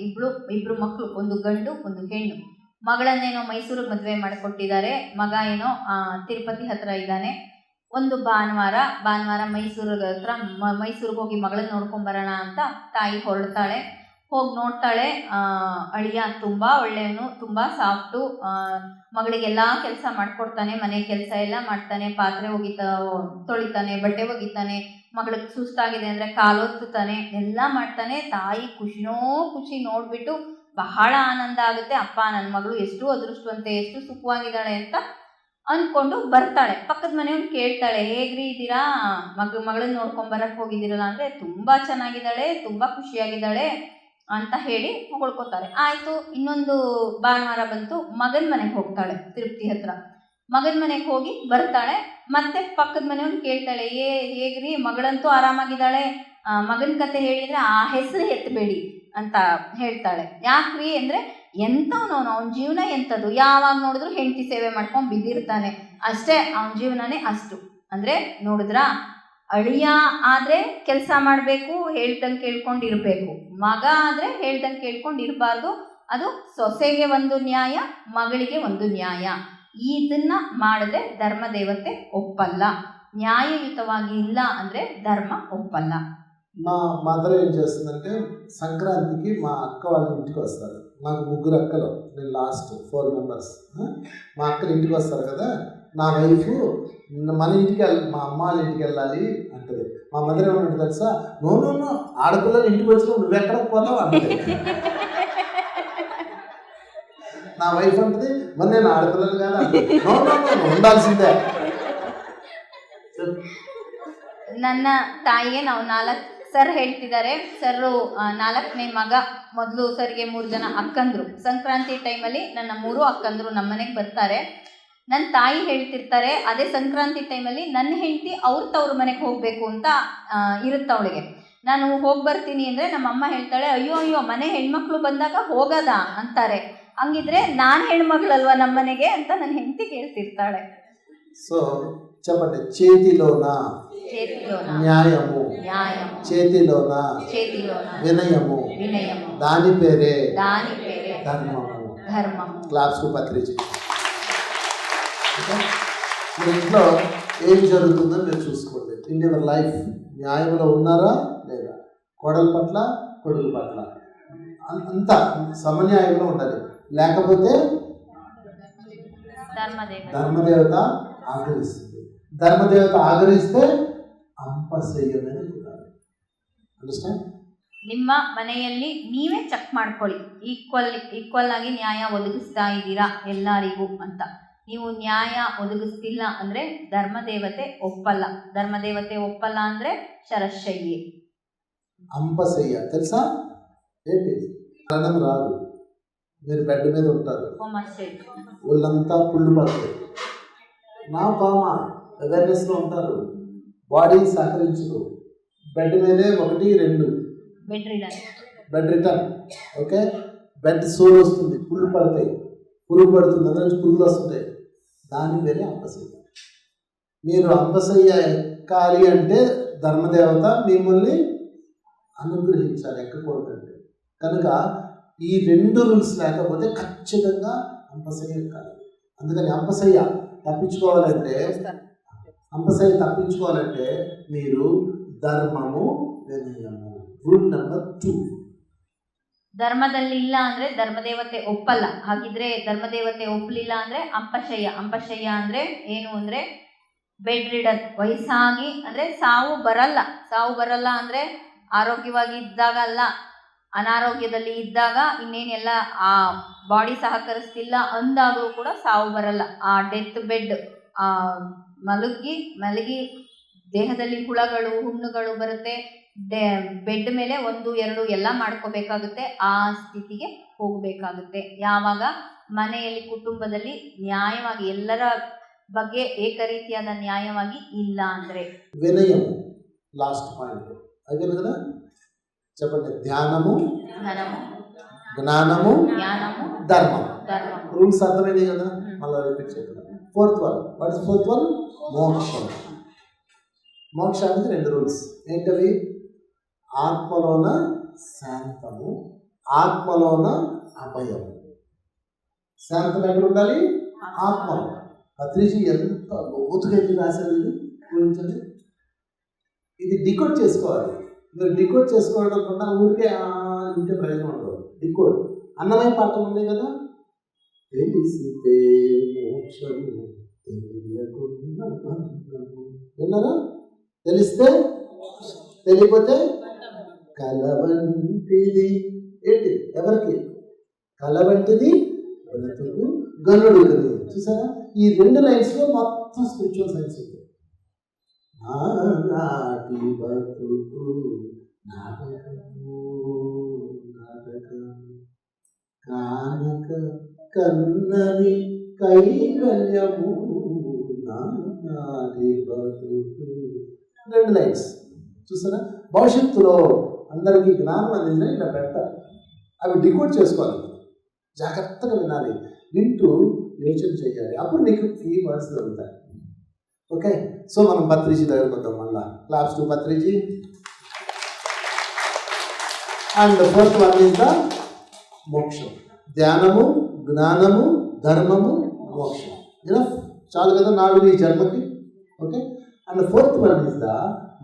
ಇಬ್ರು ಮಕ್ಕಳು, ಒಂದು ಗಂಡು ಒಂದು ಹೆಣ್ಣು. ಮಗಳನ್ನೇನೋ ಮೈಸೂರಿಗೆ ಮದುವೆ ಮಾಡಿಕೊಟ್ಟಿದ್ದಾರೆ, ಮಗ ಏನೋ ತಿರುಪತಿ ಹತ್ರ ಇದ್ದಾನೆ. ಒಂದು ಭಾನುವಾರ ಮೈಸೂರಿಗೆ ಹೋಗಿ ಮಗಳನ್ನ ನೋಡ್ಕೊಂಬರೋಣ ಅಂತ ತಾಯಿ ಹೊರಡ್ತಾಳೆ. ಹೋಗಿ ನೋಡ್ತಾಳೆ, ಅಳಿಯ ತುಂಬ ಒಳ್ಳೆಯವನು, ತುಂಬ ಸಾಫ್ಟು, ಮಗಳಿಗೆಲ್ಲ ಕೆಲಸ ಮಾಡ್ಕೊಡ್ತಾನೆ, ಮನೆ ಕೆಲಸ ಎಲ್ಲ ಮಾಡ್ತಾನೆ, ಪಾತ್ರೆ ತೊಳಿತಾನೆ, ಬಟ್ಟೆ ಒಗಿತಾನೆ, ಮಗಳಿಗೆ ಸುಸ್ತಾಗಿದೆ ಅಂದರೆ ಕಾಲೊತ್ತುತ್ತಾನೆ, ಎಲ್ಲ ಮಾಡ್ತಾನೆ. ತಾಯಿ ಖುಷಿ ನೋಡಿಬಿಟ್ಟು ಬಹಳ ಆನಂದ ಆಗುತ್ತೆ. ಅಪ್ಪ, ನನ್ನ ಮಗಳು ಎಷ್ಟು ಅದೃಷ್ಟವಂತೆ, ಎಷ್ಟು ಸುಖವಾಗಿದ್ದಾಳೆ ಅಂತ ಅಂದ್ಕೊಂಡು ಬರ್ತಾಳೆ. ಪಕ್ಕದ ಮನೆಯವ್ರು ಕೇಳ್ತಾಳೆ, ಹೇಗ್ರಿ ಇದ್ದೀರಾ, ಮಗಳನ್ನ ನೋಡ್ಕೊಂಬರಕ್ಕೆ ಹೋಗಿದ್ದೀರಲ್ಲ ಅಂದರೆ, ತುಂಬ ಚೆನ್ನಾಗಿದ್ದಾಳೆ, ತುಂಬ ಖುಷಿಯಾಗಿದ್ದಾಳೆ ಅಂತ ಹೇಳಿ ಹೊಗಳ್ಕೊತಾರೆ. ಆಯಿತು, ಇನ್ನೊಂದು ಭಾನುವಾರ ಬಂತು, ಮಗನ ಮನೆಗೆ ಹೋಗ್ತಾಳೆ ತಿರುಪತಿ ಹತ್ರ. ಮಗನ ಮನೆಗೆ ಹೋಗಿ ಬರ್ತಾಳೆ. ಮತ್ತೆ ಪಕ್ಕದ ಮನೆಯವ್ರು ಕೇಳ್ತಾಳೆ, ಹೇಗ್ರಿ, ಮಗಳಂತೂ ಆರಾಮಾಗಿದ್ದಾಳೆ, ಮಗನ ಕತೆ ಹೇಳಿದರೆ ಆ ಹೆಸರು ಎತ್ತಬೇಡಿ ಅಂತ ಹೇಳ್ತಾಳೆ. ಯಾಕ್ರಿ ಅಂದರೆ, ಎಂಥವನು ಅವನ ಜೀವನ ಎಂಥದ್ದು, ಯಾವಾಗ ನೋಡಿದ್ರು ಹೆಂಡತಿ ಸೇವೆ ಮಾಡ್ಕೊಂಡು ಬಿದ್ದಿರ್ತಾನೆ ಅಷ್ಟೇ, ಅವನ ಜೀವನನೇ ಅಷ್ಟು. ಅಂದರೆ ನೋಡಿದ್ರಾ, ಅಳಿಯ ಆದರೆ ಕೆಲಸ ಮಾಡಬೇಕು, ಹೇಳ್ದಂಗೆ ಕೇಳ್ಕೊಂಡಿರಬೇಕು. ಮಗ ಆದರೆ ಹೇಳ್ದಂಗೆ ಕೇಳ್ಕೊಂಡಿರಬಾರ್ದು. ಅದು ಸೊಸೆಗೆ ಒಂದು ನ್ಯಾಯ, ಮಗಳಿಗೆ ಒಂದು ನ್ಯಾಯ. ಇದನ್ನ ಮಾಡಿದ್ರೆ ధర్మదేవತೆ ఒప్పಲ್ಲ. న్యాయయుతವಾಗಿ ಇಲ್ಲ ಅಂದರೆ ధర్మ ఒప్పಲ್ಲ. మా మదర్ ఏం చేస్తుందంటే, సంక్రాంతికి మా అక్క వాళ్ళ ఇంటికి వస్తారు. నాకు 3 అక్కలు, నేను లాస్ట్ 4 మెంబర్స్. మా అక్కలు ఇంటికి వస్తారు కదా, నా వైఫ్ మన ఇంటికి మా అమ్మ వాళ్ళ ఇంటికి వెళ్ళాలి అంటది. మా మదర్ ఏమన్నట్టు తెలుసా, నో ఆడపిల్లలు ఇంటికి వచ్చినప్పుడు నువ్వు ఎక్కడికి పోతావు అంటే. నా వైఫ్ అంటది, మరి నేను ఆడపిల్లలు కదా, నో ఉండాల్సిందే. ನನ್ನ ತಾಯಿಗೆ ನಾವು 4 ಸರ್ ಹೇಳ್ತಿದ್ದಾರೆ. ಸರ್ರು 4ನೇ ಮಗ. ಮೊದಲು ಸರ್ಗೆ 3 ಜನ ಅಕ್ಕಂದರು. ಸಂಕ್ರಾಂತಿ ಟೈಮಲ್ಲಿ ನನ್ನ 3 ಅಕ್ಕಂದರು ನಮ್ಮ ಮನೆಗೆ ಬರ್ತಾರೆ. ನನ್ನ ತಾಯಿ ಹೇಳ್ತಿರ್ತಾರೆ, ಅದೇ ಸಂಕ್ರಾಂತಿ ಟೈಮಲ್ಲಿ ನನ್ನ ಹೆಂಡತಿ ಅವ್ರ ತವ್ರ ಮನೆಗೆ ಹೋಗಬೇಕು ಅಂತ ಇರುತ್ತೆ ಅವಳಿಗೆ. ನಾನು ಹೋಗಿ ಬರ್ತೀನಿ ಅಂದರೆ ನಮ್ಮಮ್ಮ ಹೇಳ್ತಾಳೆ, ಅಯ್ಯೋ ಮನೆ ಹೆಣ್ಮಕ್ಳು ಬಂದಾಗ ಹೋಗೋದ ಅಂತಾರೆ. ಹಂಗಿದ್ರೆ ನಾನು ಹೆಣ್ಮಗಳಲ್ವ ನಮ್ಮ ಮನೆಗೆ ಅಂತ ನನ್ನ ಹೆಂಡತಿ ಕೇಳ್ತಿರ್ತಾಳೆ. సో చెప్పండి, చేతిలోన న్యాయము, చేతిలోన వినయము, దాని పేరే ధర్మము. క్లాప్స్ కు పత్రిక. మీ ఇంట్లో ఏం జరుగుతుందో మీరు చూసుకోండి. ఇన్ యువర్ లైఫ్ న్యాయంలో ఉన్నారా లేదా, కోడల పట్ల కొడుకు పట్ల అంతా సమన్యాయంలో ఉండాలి. లేకపోతే ధర్మదేవత ఆగరిస్తుంది. ధర్మదేవత ఆగరిస్తే ಅಂಪಸೆಯ್ಯಮೇಲೆ ಕೂಡಾలి. ಅಂಡರ್ಸ್ಟ್ಯಾಂಡ್? ನಿಮ್ಮ ಮನೆಯಲ್ಲಿ ನೀವೇ ಚೆಕ್ ಮಾಡ್ಕೊಳ್ಳಿ, ಈಕ್ವಲ್ ಆಗಿ ನ್ಯಾಯ ಒದಗಿಸ್ತಾ ಇದ್ದೀರಾ ಎಲ್ಲರಿಗೂ ಅಂತ. ನೀವು ನ್ಯಾಯ ಒದಗಿಸ್ತಿಲ್ಲ ಅಂದರೆ ಧರ್ಮದೇವತೆ ಒಪ್ಪಲ್ಲ. ಧರ್ಮದೇವತೆ ఒప్పಲ್ಲ ಅಂದರೆ శరశయ్యే. అంపసెయ్య తెలుసా ఏంటి? మరణం రాదు. మీరు బెడ్ మీద ఉంటారు, ఒళ్ళంతా పుళ్ళు పడతాయి, నా బామా అవేర్నెస్లో ఉంటారు, బాడీ సహకరించదు, బెడ్ మీదే 1 2 bed return. Okay, bed sore వస్తుంది, పుళ్ళు పడతాయి, పురుగు పడుతుంది, అందులో నుంచి పురుగులు వస్తుంటాయి. దాని పేరే అంపసయ్య. మీరు అంపసయ్య ఎక్కాలి అంటే ధర్మదేవత మిమ్మల్ని అనుగ్రహించాలి, ఎక్కకూడదండి. కనుక ఈ 2 రూల్స్ లేకపోతే ఖచ్చితంగా అంపసయ్య ఎక్కాలి. అందుకని అంపసయ్య తప్పించుకోవాలంటే మీరు ధర్మము వినయము. Rule number 2. ಧರ್ಮದಲ್ಲಿ ಇಲ್ಲ ಅಂದರೆ ಧರ್ಮದೇವತೆ ಒಪ್ಪಲ್ಲ. ಹಾಗಿದ್ರೆ ಧರ್ಮದೇವತೆ ಒಪ್ಪಲಿಲ್ಲ ಅಂದರೆ ಅಂಪಶಯ್ಯ ಅಂದರೆ ಏನು ಅಂದರೆ ಬೆಡ್ ರಿಡನ್, ವಯಸ್ಸಾಗಿ ಅಂದರೆ ಸಾವು ಬರಲ್ಲ ಅಂದರೆ ಆರೋಗ್ಯವಾಗಿ ಇದ್ದಾಗ ಅಲ್ಲ, ಅನಾರೋಗ್ಯದಲ್ಲಿ ಇದ್ದಾಗ, ಇನ್ನೇನೆಲ್ಲ ಆ ಬಾಡಿ ಸಹಕರಿಸ್ತಿಲ್ಲ ಅಂದಾಗಲೂ ಕೂಡ ಸಾವು ಬರಲ್ಲ. ಆ ಡೆತ್ ಬೆಡ್ ಮಲಗಿ ದೇಹದಲ್ಲಿ ಹುಳಗಳು ಹುಣ್ಣುಗಳು ಬರುತ್ತೆ, ಬೆಡ್ ಮೇಲೆ 1, 2 ಎಲ್ಲ ಮಾಡ್ಕೋಬೇಕಾಗುತ್ತೆ, ಆ ಸ್ಥಿತಿಗೆ ಹೋಗಬೇಕಾಗುತ್ತೆ. ಯಾವಾಗ ಮನೆಯಲ್ಲಿ ಕುಟುಂಬದಲ್ಲಿ ನ್ಯಾಯವಾಗಿ ಎಲ್ಲರ ಬಗ್ಗೆ ಏಕರೀತಿಯಾದ ನ್ಯಾಯವಾಗಿ ಇಲ್ಲ ಅಂದರೆ. వినయము లాస్ట్ పాయింట్ అయిపోయింది కదా, చెప్పండి. ధ్యానము, జ్ఞానము, ధర్మం. రూల్స్ అర్థమైంది కదా, మళ్ళీ రిపీట్ చేద్దాం. 4th one, what is 4th one? మోక్షం. మోక్షానికి 2 రూల్స్ ఏంటవి? ఆత్మలోన శాంతము, ఆత్మలోన అభయము. శాంతం ఎక్కడ ఉండాలి? ఆత్మలో. పత్రిజీ ఎంత లోతుగా రాశారు ఇది, ఊహించండి. ఇది డికోడ్ చేసుకోవాలి. మీరు డికోడ్ చేసుకోవడం కన్నా ఊరికే ఇంకే ప్రయోజనం ఉండదు. డికోడ్ అన్నమయ్య పాఠం ఉంది కదా, తెలిసితే మోక్షము తెలియకున్న బంధము. విన్నారా? తెలిస్తే, తెలియకపోతే కలవంటిది. ఏంటి? ఎవరికి? కలవంటిది బ్రతుకు గనుడు. చూసారా? ఈ 2 లైన్స్లో మొత్తం స్పిరిచువల్ సైన్స్ ఉంది. నాటి బతుకు నాటకము కానక కన్నది కైవల్యము. నాటి బతుకు 2 లైన్స్ చూసారా? భవిష్యత్తులో అందరికీ జ్ఞానం అనేది ఇలా పెడతారు. అవి డికోడ్ చేసుకోవాలి, జాగ్రత్తగా వినాలి, వింటూ యోచన చేయాలి. అప్పుడు నీకు కీ వర్డ్స్ దొరుకుతాయి. ఓకే, సో మనం పత్రిజీ దగ్గరకు వద్దాం. మళ్ళా claps to Patriji. And 4th one is the మోక్షం. ధ్యానము, జ్ఞానము, ధర్మము, మోక్షం. ఇనఫ్, చాలు కదా 4 ఈ జన్మకి. Okay, and 4th one is the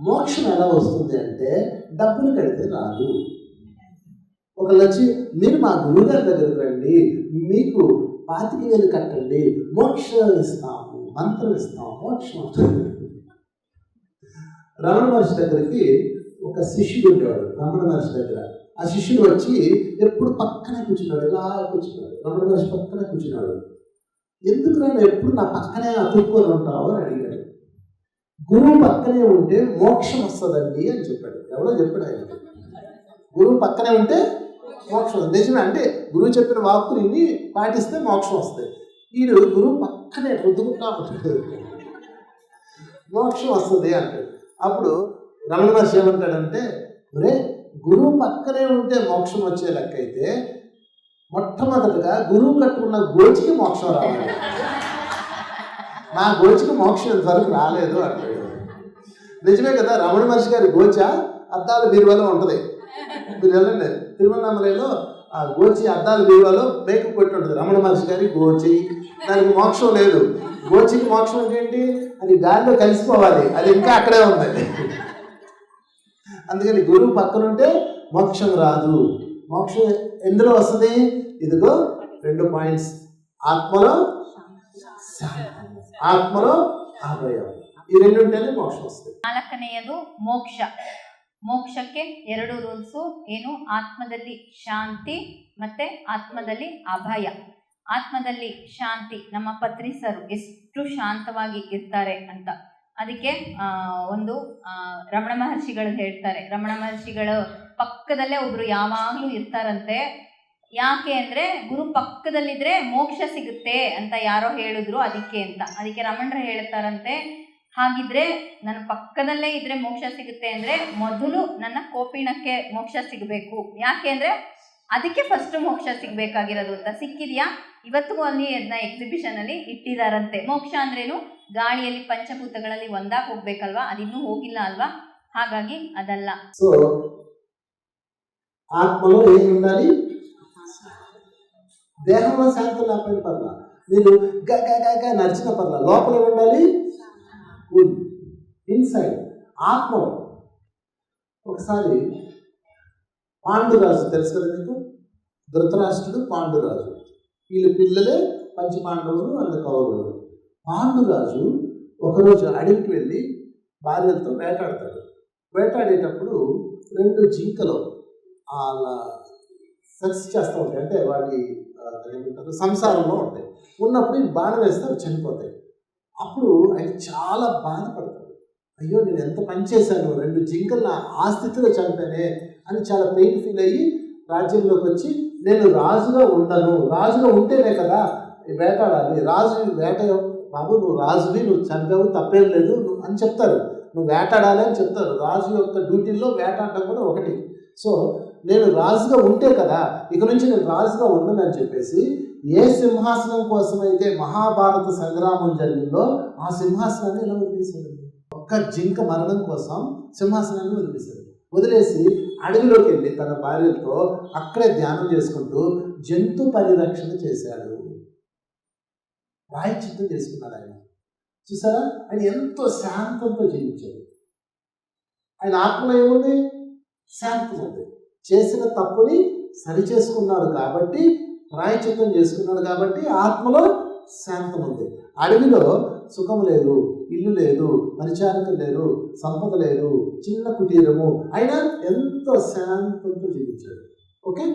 మోక్షం. ఎలా వస్తుంది అంటే డబ్బులు కడితే రాదు. ఒకళ్ళు వచ్చి మీరు మా గురువుగారి దగ్గరకు రండి, మీకు 25,000 కట్టండి, మోక్షం ఇస్తాము, మంత్రం ఇస్తాము, మోక్షం. రమణ మహర్షి దగ్గరికి ఒక శిష్యుడు ఉండేవాడు. రమణ మహర్షి దగ్గర ఆ శిష్యుడు వచ్చి ఎప్పుడు పక్కనే కూర్చున్నాడు, ఇలా కూర్చున్నాడు. రమణ మహర్షి పక్కనే కూర్చున్నాడు. ఎందుకు నన్ను ఎప్పుడు నా పక్కనే అతుక్కొని ఉంటావు అని అడిగాడు. గురువు పక్కనే ఉంటే మోక్షం వస్తుందండి అని చెప్పాడు. ఎవడో చెప్పాడు ఆయన. గురువు పక్కనే ఉంటే మోక్షం. నిజమే, అంటే గురువు చెప్పిన వాక్కుని ఇన్ని పాటిస్తే మోక్షం వస్తుంది. వీడు గురువు పక్కనే రుద్దుకుంటా ఉంటాడు, మోక్షం వస్తుంది అంటాడు. అప్పుడు రమణ మహర్షి ఏమంటాడంటే, ఒరే గురువు పక్కనే ఉంటే మోక్షం వచ్చే లెక్క అయితే మొట్టమొదటిగా గురువు కట్టుకున్న గోచికి మోక్షం రావాలి. నా గోచికి మోక్షం ఇంతవరకు రాలేదు అంటాడు. నిజమే కదా, రమణ మహర్షి గారి గోచ అద్దాల బీరువాలో ఉంటుంది. మీరు వెళ్ళండి, తిరువన్నామలలో ఆ గోచి అద్దాల బీరువాలో మేకప్ కొట్టి ఉంటుంది. రమణ మహర్షి గారి గోచి, దానికి మోక్షం లేదు. గోచికి మోక్షం ఏంటి? అది గాలిలో కలిసిపోవాలి, అది ఇంకా అక్కడే ఉంది. అందుకని గురువు పక్కన ఉంటే మోక్షం రాదు. మోక్షం ఎందులో వస్తుంది? ఇదిగో 2 పాయింట్స్. ఆత్మలో శాంతం, ఆత్మలో అభయం. ఈ 2 ఉంటేనే మోక్షం వస్తుంది. 4ನೇಯದು ಮೋಕ್ಷ. ಮೋಕ್ಷಕ್ಕೆ 2 ರೂಲ್ಸು ಏನು? ಆತ್ಮದಲ್ಲಿ ಶಾಂತಿ ಮತ್ತೆ ಆತ್ಮದಲ್ಲಿ ಅಭಯ. ಆತ್ಮದಲ್ಲಿ ಶಾಂತಿ, ನಮ್ಮ ಪತ್ರಿ ಸರ್ ಎಷ್ಟು ಶಾಂತವಾಗಿ ಇರ್ತಾರೆ ಅಂತ ಅದಕ್ಕೆ ಒಂದು ರಮಣ ಮಹರ್ಷಿಗಳು ಹೇಳ್ತಾರೆ. ರಮಣ ಮಹರ್ಷಿಗಳ ಪಕ್ಕದಲ್ಲೇ ಒಬ್ರು ಯಾವಾಗಲೂ ಇರ್ತಾರಂತೆ. ಯಾಕೆ ಅಂದರೆ ಗುರು ಪಕ್ಕದಲ್ಲಿದ್ದರೆ ಮೋಕ್ಷ ಸಿಗುತ್ತೆ ಅಂತ ಯಾರೋ ಹೇಳಿದ್ರು, ಅದಕ್ಕೆ ಅಂತ. ಅದಕ್ಕೆ ರಮಣರು ಹೇಳ್ತಾರಂತೆ, ಹಾಗಿದ್ರೆ ನನ್ನ ಪಕ್ಕದಲ್ಲೇ ಇದ್ರೆ ಮೋಕ್ಷ ಸಿಗುತ್ತೆ ಅಂದರೆ ಮೊದಲು ನನ್ನ ಕೋಪಿಣಕ್ಕೆ ಮೋಕ್ಷ ಸಿಗಬೇಕು. ಯಾಕೆ ಅಂದರೆ ಅದಕ್ಕೆ ಫಸ್ಟ್ ಮೋಕ್ಷ ಸಿಗಬೇಕಾಗಿರೋದು ಅಂತ. ಸಿಕ್ಕಿದೆಯಾ? ಇವತ್ತಿಗೂ ಅಲ್ಲಿ ಅದನ್ನ ಎಕ್ಸಿಬಿಷನಲ್ಲಿ ಇಟ್ಟಿದ್ದಾರಂತೆ. ಮೋಕ್ಷ ಅಂದ್ರೇನು? ಗಾಳಿಯಲ್ಲಿ ಪಂಚಭೂತಗಳಲ್ಲಿ ಒಂದಾಗಿ ಹೋಗ್ಬೇಕಲ್ವಾ, ಅದಿನ್ನೂ ಹೋಗಿಲ್ಲ ಅಲ್ವಾ, ಹಾಗಾಗಿ ಅದಲ್ಲ. సో ఆత్మలో ఏం ఉండాలి? దేహంలో శాంతి లేకపోయిన పర్ల, మీరు గగా నడిచిన పర్ల, లోపల ఉండాలి ఇన్సైడ్ ఆత్మలో. ఒకసారి పాండురాజు తెలుసు కదా మీకు, ధృతరాష్ట్రుడు పాండురాజు, వీళ్ళ పిల్లలే పంచపాండవులు అండ్ కౌరవులు. పాండురాజు ఒకరోజు అడవికి వెళ్ళి భార్యలతో వేటాడతాడు. వేటాడేటప్పుడు 2 జింకలు అలా సెక్స్ చేస్తూ ఉంటాయి, అంటే వాడి ఏమంటారు సంసారంలో ఉంటాయి. ఉన్నప్పుడు బాణ వేస్తే అవి చనిపోతాయి. అప్పుడు ఆయన చాలా బాధపడతాడు. అయ్యో నేను ఎంత పని చేశాను, 2 జింకలు ఆ స్థితిలో చంపానే అని చాలా పెయిన్ ఫీల్ అయ్యి రాజ్యంలోకి వచ్చి నేను రాజుగా ఉండను, రాజుగా ఉంటేనే కదా వేటాడాలి, రాజు వేట బాబు నువ్వు రాజువి, నువ్వు చంపావు తప్పేం లేదు అని చెప్తారు, నువ్వు వేటాడాలి అని చెప్తారు. రాజు యొక్క డ్యూటీల్లో వేటాడడం కూడా ఒకటి. సో నేను రాజుగా ఉంటే కదా, ఇక నుంచి నేను రాజుగా ఉండను అని చెప్పేసి ఏ సింహాసనం కోసమైతే మహాభారత సంగ్రామం జరిగిందో ఆ సింహాసనాన్ని ఇలా వదిలేశాడు. ఒక్క జింక మరణం కోసం సింహాసనాన్ని వదిలేసి అడవిలోకి వెళ్ళి తన భార్యలతో అక్కడే ధ్యానం చేసుకుంటూ జంతు పరిరక్షణ చేశాడు. ప్రాయశ్చిత్తం చేసుకున్నాడు ఆయన. చూసారా, ఆయన ఎంతో శాంతంతో జీవించాడు. ఆయన ఆత్మలో ఏముంది? శాంతం ఉంది. చేసిన తప్పుని సరిచేసుకున్నాడు కాబట్టి, ప్రాయశ్చిత్తం చేసుకున్నాడు కాబట్టి ఆత్మలో శాంతం ఉంది. అడవిలో సుఖం లేదు, ఇల్లు లేదు, పరిచారకులు లేరు, సంపద లేదు, చిన్న కుటీరము, అయినా ఎంతో శాంతంతో జీవించాడు. ఓకే,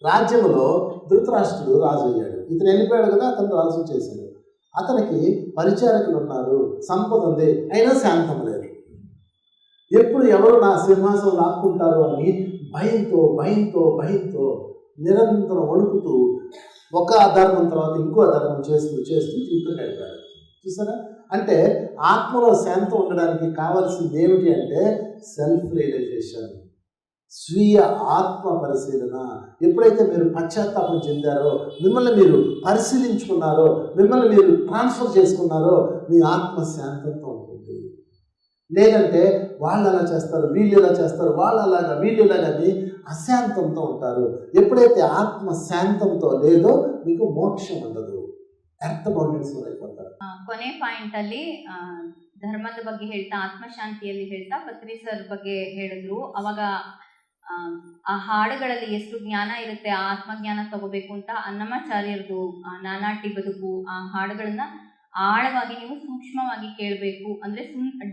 రాజ్యంలో ధృతరాష్ట్రుడు రాజు అయ్యాడు. ఇతను వెళ్ళిపోయాడు కదా, అతను రాజు చేశాడు. అతనికి పరిచారకులు ఉన్నారు, సంపద ఉంది, అయినా శాంతం లేదు. ఎప్పుడు ఎవరు నా సింహాసనం లాక్కుంటారు అని భయంతో భయంతో భయంతో నిరంతరం వణుకుతూ ఒక అధర్మం తర్వాత ఇంకో అధర్మం చేస్తూ చేస్తూ జీవితం గడిపాడు. చూసారా, అంటే ఆత్మలో శాంతం ఉండడానికి కావాల్సింది ఏమిటి అంటే సెల్ఫ్ రియలైజేషన్, స్వీయ ఆత్మ పరిశీలన. ఎప్పుడైతే మీరు పశ్చాత్తాపం చెందారో, మిమ్మల్ని మీరు పరిశీలించుకున్నారో, మిమ్మల్ని మీరు ట్రాన్స్ఫర్ చేసుకున్నారో, మీ ఆత్మ శాంతంతో ఉంటుంది. లేదంటే వాళ్ళు అలా చేస్తారు, వీళ్ళు ఇలా చేస్తారు, వాళ్ళు అలాగా వీళ్ళు ఇలాగని అశాంతంతో ఉంటారు. ఎప్పుడైతే ఆత్మ శాంతంతో లేదో మీకు ಮೋಕ್ಷ ఉండదు, ಎರ್ತ್ ಬೌಂಡರೀಸ್ అయిపోతారు. ಕೊನೆ ಪಾಯಿಂಟ್ ಅಲ್ಲಿ ಧರ್ಮದ ಬಗ್ಗೆ ಹೇಳ್ತಾ, ಆತ್ಮಶಾಂತಿಯಲ್ಲಿ ಹೇಳ್ತಾ ಪತ್ರಿ ಸರ್ ಬಗ್ಗೆ ಹೇಳಿದ್ರು. ಅವಾಗ ಆ ಹಾಡುಗಳಲ್ಲಿ ಎಷ್ಟು ಜ್ಞಾನ ಇರುತ್ತೆ, ಆ ಆತ್ಮಜ್ಞಾನ ತಗೋಬೇಕು ಅಂತ ಅನ್ನಮಾಚಾರ್ಯರದು ನಾನಾಟಿ ಬದುಕು ಆ ಹಾಡುಗಳನ್ನ ಆಳವಾಗಿ ನೀವು ಸೂಕ್ಷ್ಮವಾಗಿ ಕೇಳಬೇಕು. ಅಂದರೆ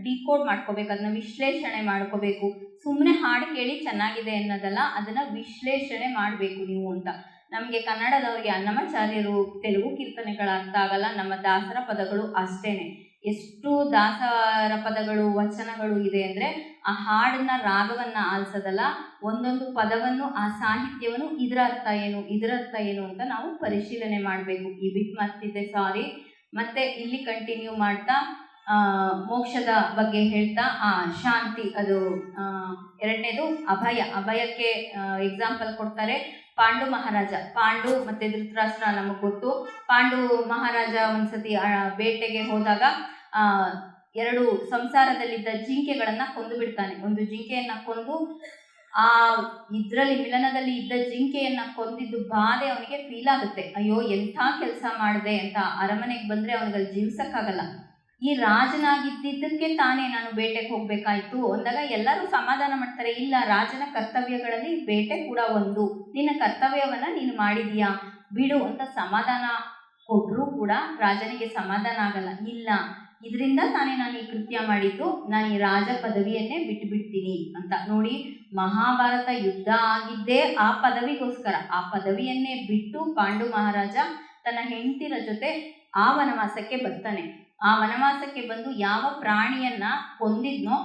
ಡಿಕೋಡ್ ಮಾಡ್ಕೋಬೇಕು, ಅದನ್ನ ವಿಶ್ಲೇಷಣೆ ಮಾಡ್ಕೋಬೇಕು. ಸುಮ್ಮನೆ ಹಾಡು ಕೇಳಿ ಚೆನ್ನಾಗಿದೆ ಅನ್ನೋದಲ್ಲ, ಅದನ್ನ ವಿಶ್ಲೇಷಣೆ ಮಾಡಬೇಕು ನೀವು ಅಂತ. ನಮಗೆ ಕನ್ನಡದವ್ರಿಗೆ ಅನ್ನಮಾಚಾರ್ಯರು ತೆಲುಗು ಕೀರ್ತನೆಗಳ ಅರ್ಥ ಆಗಲ್ಲ, ನಮ್ಮ ದಾಸರ ಪದಗಳು ಅಷ್ಟೇನೆ. ಎಷ್ಟು ದಾಸರ ಪದಗಳು ವಚನಗಳು ಇದೆ ಅಂದರೆ ಆ ಹಾಡನ್ನ ರಾಗವನ್ನು ಆಲಿಸೋದಲ್ಲ, ಒಂದೊಂದು ಪದವನ್ನು ಆ ಸಾಹಿತ್ಯವನ್ನು ಇದರ ಅರ್ಥ ಏನು ಇದರ ಅರ್ಥ ಏನು ಅಂತ ನಾವು ಪರಿಶೀಲನೆ ಮಾಡಬೇಕು. ಈ ಬಿಟ್ ಮಾಡ್ತಿದ್ದೆ ಸಾರಿ. ಮತ್ತೆ ಇಲ್ಲಿ ಕಂಟಿನ್ಯೂ ಮಾಡ್ತಾ ಮೋಕ್ಷದ ಬಗ್ಗೆ ಹೇಳ್ತಾ ಶಾಂತಿ, ಅದು ಎರಡನೇದು ಅಭಯಕ್ಕೆ ಎಕ್ಸಾಂಪಲ್ ಕೊಡ್ತಾರೆ. ಪಾಂಡು ಮಹಾರಾಜ, ಪಾಂಡು ಮತ್ತು ಧೃತರಾಷ್ಟ್ರ ನಮಗೆ ಗೊತ್ತು. ಪಾಂಡು ಮಹಾರಾಜ ಒಂದ್ಸತಿ ಬೇಟೆಗೆ ಹೋದಾಗ 2 ಸಂಸಾರದಲ್ಲಿದ್ದ ಜಿಂಕೆಗಳನ್ನು ಕೊಂದು ಬಿಡ್ತಾನೆ. ಒಂದು ಜಿಂಕೆಯನ್ನು ಕೊಂದು ಆ ಇದರಲ್ಲಿ ಮಿಲನದಲ್ಲಿ ಇದ್ದ ಜಿಂಕೆಯನ್ನು ಕೊಂದಿದ್ದು ಬಾಧೆ ಅವನಿಗೆ ಫೀಲ್ ಆಗುತ್ತೆ. ಅಯ್ಯೋ ಎಂಥ ಕೆಲಸ ಮಾಡಿದೆ ಅಂತ. ಅರಮನೆಗೆ ಬಂದರೆ ಅವನಿಗೆ ಜೀವಿಸೋಕ್ಕಾಗಲ್ಲ. ಈ ರಾಜನಾಗಿದ್ದಕ್ಕೆ ತಾನೇ ನಾನು ಬೇಟೆಗೆ ಹೋಗಬೇಕಾಯ್ತು ಅಂದಾಗ ಎಲ್ಲರೂ ಸಮಾಧಾನ ಮಾಡ್ತಾರೆ. ಇಲ್ಲ, ರಾಜನ ಕರ್ತವ್ಯಗಳಲ್ಲಿ ಬೇಟೆ ಕೂಡ ಒಂದು, ನಿನ್ನ ಕರ್ತವ್ಯವನ್ನು ನೀನು ಮಾಡಿದೀಯಾ ಬಿಡು ಅಂತ ಸಮಾಧಾನ ಕೊಟ್ಟರೂ ಕೂಡ ರಾಜನಿಗೆ ಸಮಾಧಾನ ಆಗಲ್ಲ. ಇಲ್ಲ, ಇದರಿಂದ ತಾನೇ ನಾನು ಈ ಕೃತ್ಯ ಮಾಡಿದ್ದು, ನಾನು ಈ ರಾಜ ಪದವಿಯನ್ನೇ ಬಿಟ್ಟುಬಿಡ್ತೀನಿ ಅಂತ. ನೋಡಿ, ಮಹಾಭಾರತ ಯುದ್ಧ ಆಗಿದ್ದೇ ಆ ಪದವಿಗೋಸ್ಕರ. ಆ ಪದವಿಯನ್ನೇ ಬಿಟ್ಟು ಪಾಂಡು ಮಹಾರಾಜ ತನ್ನ ಹೆಂಡತಿರ ಜೊತೆ ಆ ವನವಾಸಕ್ಕೆ ಬರ್ತಾನೆ. ಆ ವನವಾಸಕ್ಕೆ ಬಂದು ಯಾವ ಪ್ರಾಣಿಯನ್ನ ಕೊಂದಿದ್ನೋ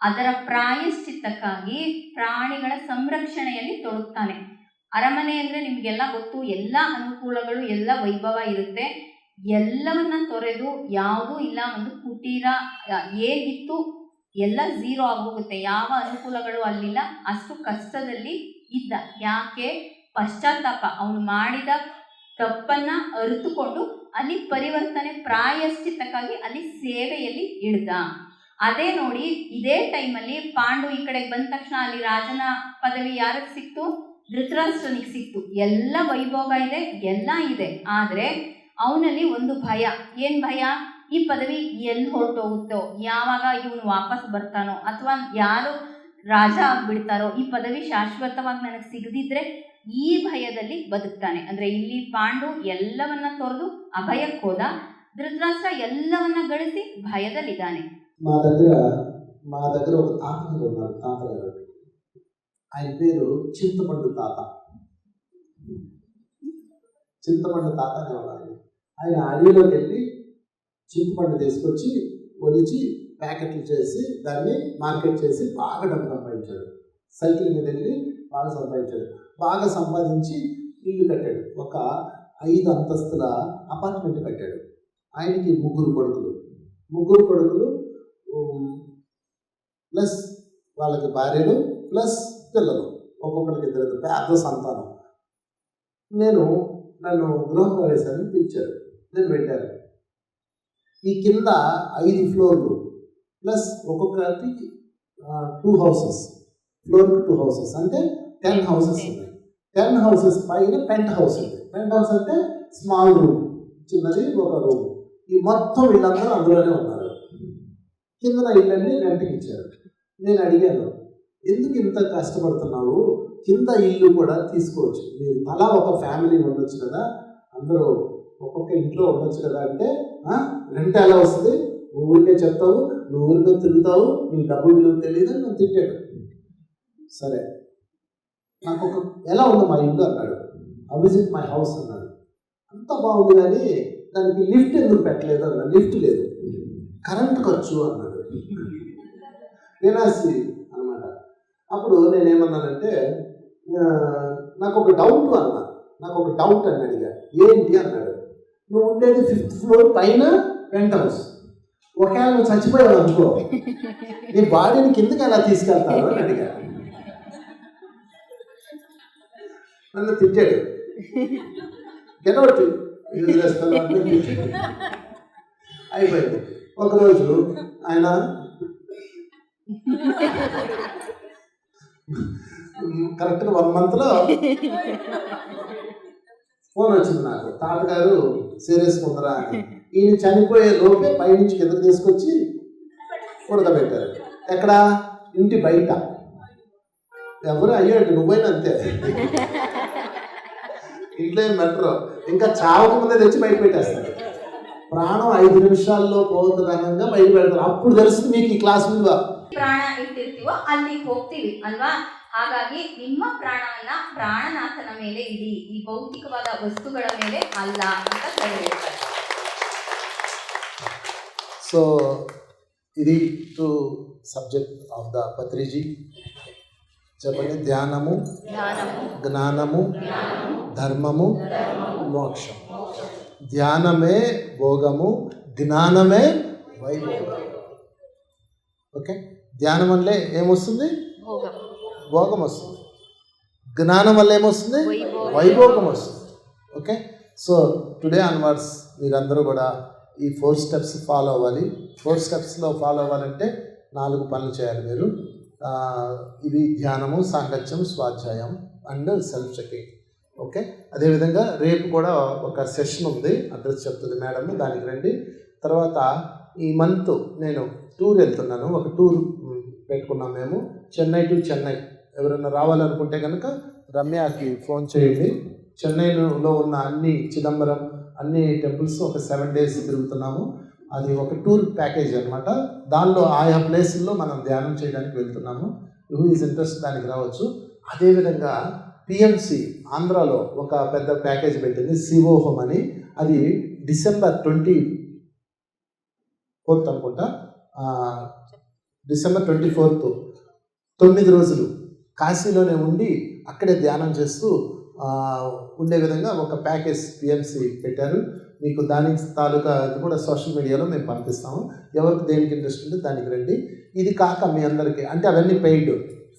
ಅದರ ಪ್ರಾಯಶ್ಚಿತ್ತಕ್ಕಾಗಿ ಪ್ರಾಣಿಗಳ ಸಂರಕ್ಷಣೆಯಲ್ಲಿ ತೊಡಗ್ತಾನೆ. ಅರಮನೆ ಅಂದರೆ ನಿಮಗೆಲ್ಲ ಗೊತ್ತು, ಎಲ್ಲ ಅನುಕೂಲಗಳು, ಎಲ್ಲ ವೈಭವ ಇರುತ್ತೆ. ಎಲ್ಲವನ್ನ ತೊರೆದು ಯಾವುದೂ ಇಲ್ಲ, ಒಂದು ಕುಟೀರ ಹೇಗಿತ್ತು ಎಲ್ಲ ಝೀರೋ ಆಗೋಗುತ್ತೆ. ಯಾವ ಅನುಕೂಲಗಳು ಅಲ್ಲಿಲ್ಲ. ಅಷ್ಟು ಕಷ್ಟದಲ್ಲಿ ಇದ್ದ. ಯಾಕೆ? ಪಶ್ಚಾತ್ತಾಪ, ಅವನು ಮಾಡಿದ ತಪ್ಪನ್ನು ಅರಿತುಕೊಂಡು ಅಲ್ಲಿ ಪರಿವರ್ತನೆ, ಪ್ರಾಯಶ್ಚಿತ್ತಕ್ಕಾಗಿ ಅಲ್ಲಿ ಸೇವೆಯಲ್ಲಿ ಇಳಿದ. ಅದೇ ನೋಡಿ, ಇದೇ ಟೈಮಲ್ಲಿ ಪಾಂಡು ಈ ಕಡೆಗೆ ಬಂದ ತಕ್ಷಣ ಅಲ್ಲಿ ರಾಜನ ಪದವಿ ಯಾರಿಗೆ ಸಿಕ್ತು? ಧೃತರಾಷ್ಟ್ರನಿಗೆ ಸಿಕ್ತು. ಎಲ್ಲ ವೈಭೋಗ ಇದೆ, ಎಲ್ಲ ಇದೆ. ಆದರೆ ಅವನಲ್ಲಿ ಒಂದು ಭಯ. ಏನು ಭಯ? ಈ ಪದವಿ ಎಲ್ಲಿ ಹೊರಟೋಗುತ್ತೋ, ಯಾವಾಗ ಇವನು ವಾಪಸ್ ಬರ್ತಾನೋ, ಅಥವಾ ಯಾರು ರಾಜ ಆಗಿಬಿಡ್ತಾರೋ, ಈ ಪದವಿ ಶಾಶ್ವತವಾಗಿ ನನಗೆ ಸಿಗದಿದ್ರೆ ಈ ಭಯದಲ್ಲಿ ಬದುಕ್ತಾನೆ. ಅಂದರೆ ಇಲ್ಲಿ ಪಾಂಡು ಎಲ್ಲವನ್ನ ತೊರೆದು ಅಭಯಕ್ಕೆ ಹೋದ, ಧೃತರಾಷ್ಟ್ರ ಎಲ್ಲವನ್ನ ಗಳಿಸಿ ಭಯದಲ್ಲಿದ್ದಾನೆ. మా దగ్గర ఒక తాతగారు ఉన్నారు, తాతగారు. ఆయన పేరు చింతపండు తాత. చింతపండు తాత అనేవాళ్ళు. ఆయన అడవిలోకి వెళ్ళి చింతపండు తీసుకొచ్చి ఒలిచి ప్యాకెట్లు చేసి దాన్ని మార్కెట్ చేసి బాగా డబ్బు సంపాదించాడు. సైకిల్ మీద వెళ్ళి బాగా సంపాదించాడు. బాగా సంపాదించి ఇల్లు కట్టాడు. ఒక 5 అంతస్తుల అపార్ట్మెంట్ కట్టాడు. ఆయనకి 3 కొడుకులు ప్లస్ వాళ్ళకి భార్యలు ప్లస్ పిల్లలు, ఒక్కొక్కరికి 2 పెద్ద సంతానం. నన్ను గృహప్రవేశానికి పిలిచారు. నేను వెళ్ళాను. ఈ కింద 5 ఫ్లోర్లు ప్లస్ ఒక్కొక్కటి 2 హౌసెస్, ఫ్లోర్కి 2 హౌసెస్ అంటే 10 హౌసెస్ ఉన్నాయి. 10 హౌసెస్ పైన పెంట్ హౌస్ ఉంది. పెంట్ హౌస్ అంటే స్మాల్ రూమ్, చిన్నది ఒక రూమ్. ఈ మొత్తం వీళ్ళందరూ అందులోనే ఉన్నారు. కింద ఇళ్ళన్నీ రెంట్కి ఇచ్చారు. నేను అడిగాను, ఎందుకు ఇంత కష్టపడుతున్నావు? కింద ఇల్లు కూడా తీసుకోవచ్చు, మీరు అలా ఒక ఫ్యామిలీ ఉండొచ్చు కదా, అందరూ ఒక్కొక్క ఇంట్లో ఉండొచ్చు కదా అంటే, రెంట్ ఎలా వస్తుంది? నువ్వు ఊరికే చెప్తావు, నువ్వు ఊరికే తిరుగుతావు, నీ డబ్బు విలువ తెలియదు అని నన్ను తిట్టాడు. సరే, నాకు ఎలా ఉంది మా ఇల్లు అన్నాడు. విజిట్ మై హౌస్ అన్నాడు. అంత బాగుంది కానీ దానికి లిఫ్ట్ ఎందుకు పెట్టలేదు అన్నాడు. లిఫ్ట్ లేదు. కరెంట్ ఖర్చు అన్నాడు. వినాసి అనమాట. అప్పుడు నేనేమన్నానంటే, నాకు ఒక డౌట్ అని అడిగా. ఏంటి అన్నాడు. నువ్వు ఉండేది 5th ఫ్లోర్ పైన పెంట్ హౌస్. ఒకవేళ నువ్వు చచ్చిపోయావు అనుకో, నీ బాడీని కిందకి ఎలా తీసుకెళ్తావు అని అడిగా. నన్ను తిట్టాడు. గెటౌట్ అయిపోయింది. ఒకరోజు ఆయన కరెక్ట్గా 1 monthలో ఫోన్ వచ్చింది నాకు. తాతగారు సీరియస్ ఉందరా అని. ఈయన చనిపోయే లోపే పైనుంచి కిందకు తీసుకొచ్చి ఉడకబెట్టారు. ఎక్కడ? ఇంటి బయట. ఎవరు అయ్యాడు, నువ్వైనా అంతే. ఇంట్లో ఏం బెటరు, ఇంకా చావక ముందే తెచ్చి బయట పెట్టేస్తారు. ಪ್ರಾಣ 5 ನಿಮಿಷಾల్లో ಹೋಗೋದನ್ನ ಬಯಲು ಬೆಳೆದ್ರು. ಅప్పుడు తెలుస్తుంది మీకు ಈ ಕ್ಲಾಸ್ ವಿಲ್ವಾ. ಪ್ರಾಣ ಇಟ್ಟಿರ್ತೀವೋ ಅಲ್ಲಿ ಹೋಗ್ತೀವಿ ಅಲ್ವಾ? ಹಾಗಾಗಿ ನಿಮ್ಮ ಪ್ರಾಣವನ್ನ ಪ್ರಾಣನಾಥನ ಮೇಲೆ ಇಡಿ, ಈ ಭೌತಿಕವಾದ ವಸ್ತುಗಳ ಮೇಲೆ ಅಲ್ಲ ಅಂತ ಹೇಳ್ತಾರೆ. ಸೊ ఇది to subject of the Patriji. చెప్పండి. ధ్యానము, జ్ఞానము, ధర్మము, మోక్షం. ధ్యానమే భోగము, జ్ఞానమే వైభోగం. ఓకే. ధ్యానం వల్లే ఏమొస్తుంది? భోగం వస్తుంది. జ్ఞానం వల్ల ఏమొస్తుంది? వైభోగం వస్తుంది. ఓకే. సో టుడే ఆన్వర్డ్స్ మీరందరూ కూడా ఈ 4 steps ఫాలో అవ్వాలి. 4 stepsలో ఫాలో అవ్వాలంటే 4 పనులు చేయాలి మీరు. ఇది ధ్యానము, సాంగత్యం, స్వాధ్యాయం అండ్ సెల్ఫ్ చెకింగ్. ఓకే. అదేవిధంగా రేపు కూడా ఒక సెషన్ ఉంది, అడ్రస్ చెప్తుంది మేడం, దానికి రండి. తర్వాత ఈ మంత్ నేను టూర్ వెళ్తున్నాను. ఒక టూర్ పెట్టుకున్నాం మేము, చెన్నై టు చెన్నై. ఎవరైనా రావాలనుకుంటే కనుక రమ్యకి ఫోన్ చేయండి. చెన్నైలో ఉన్న అన్ని చిదంబరం అన్ని టెంపుల్స్ ఒక 7 days తిరుగుతున్నాము. అది ఒక టూర్ ప్యాకేజ్ అనమాట. దానిలో ఆయా ప్లేసుల్లో మనం ధ్యానం చేయడానికి వెళ్తున్నాము. హూ ఈజ్ ఇంట్రెస్ట్ దానికి రావచ్చు. అదేవిధంగా పిఎంసి ఆంధ్రాలో ఒక పెద్ద ప్యాకేజ్ పెట్టింది, శివోహం అని. అది December 24th అనుకుంటా, December 24th 9 రోజులు కాశీలోనే ఉండి అక్కడే ధ్యానం చేస్తూ ఉండే విధంగా ఒక ప్యాకేజ్ పిఎంసి పెట్టారు. మీకు దానికి తాలూకా అది కూడా సోషల్ మీడియాలో మేము పంపిస్తాము. ఎవరికి దేనికి ఇంట్రెస్ట్ ఉంటే దానికి రండి. ఇది కాక మీ అందరికీ అంటే అవన్నీ పెయిడ్,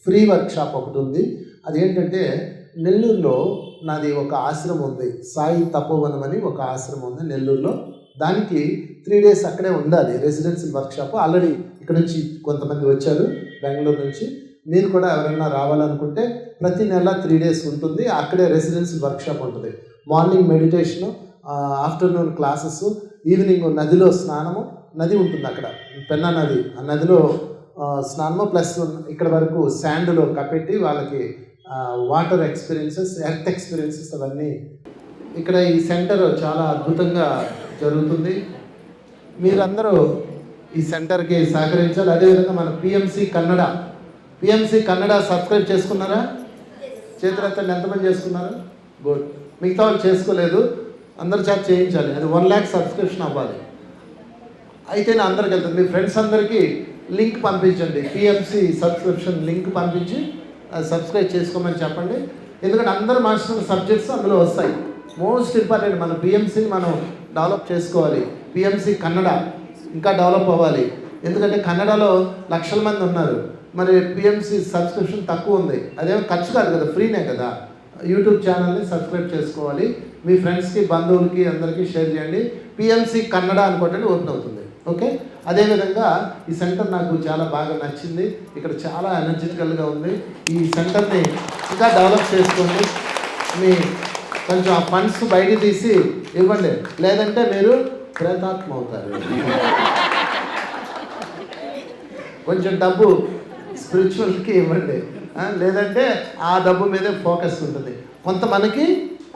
ఫ్రీ వర్క్షాప్ ఒకటి ఉంది. అదేంటంటే నెల్లూరులో నాది ఒక ఆశ్రమం ఉంది, సాయి తపోవనం అని ఒక ఆశ్రమం ఉంది నెల్లూరులో. దానికి 3 days అక్కడే ఉండాలి, రెసిడెన్షియల్ వర్క్షాప్. ఆల్రెడీ ఇక్కడ నుంచి కొంతమంది వచ్చారు బెంగళూరు నుంచి. మీరు కూడా ఎవరైనా రావాలనుకుంటే ప్రతి నెల 3 days ఉంటుంది. అక్కడే రెసిడెన్షియల్ వర్క్షాప్ ఉంటుంది. Morning meditation, afternoon classes, evening నదిలో స్నానము. నది ఉంటుంది అక్కడ, పెన్నా నది. ఆ నదిలో స్నానము ప్లస్ ఇక్కడ వరకు శాండ్లో కప్పెట్టి వాళ్ళకి వాటర్ ఎక్స్పీరియన్సెస్, ఎర్త్ ఎక్స్పీరియన్సెస్ అవన్నీ ఇక్కడ ఈ సెంటర్ చాలా అద్భుతంగా జరుగుతుంది. మీరందరూ ఈ సెంటర్కి సహకరించాలి. అదేవిధంగా మన పిఎంసి కన్నడ సబ్స్క్రైబ్ చేసుకున్నారా? చేతులెత్తండి, ఎంతమంది చేసుకున్నారు? గుడ్. మిగతా వాళ్ళు చేసుకోలేదు, అందరి చేత చేయించాలి. అది 1 lakh సబ్స్క్రిప్షన్ అవ్వాలి. అయితే నా అందరికి వెళ్తుంది. మీ ఫ్రెండ్స్ అందరికీ లింక్ పంపించండి, పిఎంసి సబ్స్క్రిప్షన్ లింక్ పంపించి సబ్స్క్రైబ్ చేసుకోమని చెప్పండి. ఎందుకంటే అందరు మాస్టర్ సబ్జెక్ట్స్ అందులో వస్తాయి. మోస్ట్ ఇంపార్టెంట్ మన పిఎంసిని మనం డెవలప్ చేసుకోవాలి. పిఎంసి కన్నడ ఇంకా డెవలప్ అవ్వాలి. ఎందుకంటే కన్నడలో లక్షల మంది ఉన్నారు, మరి పిఎంసి సబ్స్క్రిప్షన్ తక్కువ ఉంది. అదేమో ఖర్చు కాదు కదా, ఫ్రీనే కదా. యూట్యూబ్ ఛానల్ని సబ్స్క్రైబ్ చేసుకోవాలి. మీ ఫ్రెండ్స్కి బంధువులకి అందరికీ షేర్ చేయండి. పిఎంసి కన్నడ అనుకోండి, ఓపెన్ అవుతుంది. ఓకే. అదేవిధంగా ఈ సెంటర్ నాకు చాలా బాగా నచ్చింది. ఇక్కడ చాలా ఎనర్జెటికల్గా ఉంది. ఈ సెంటర్ని ఇంకా డెవలప్ చేసుకోండి. మీ కొంచెం ఆ ఫండ్స్ బయట తీసి ఇవ్వండి, లేదంటే మీరు ప్రేతాత్మ అవుతారు. కొంచెం డబ్బు స్పిరిచువల్కి ఇవ్వండి, లేదంటే ఆ డబ్బు మీదే ఫోకస్ ఉంటుంది. కొంత మనకి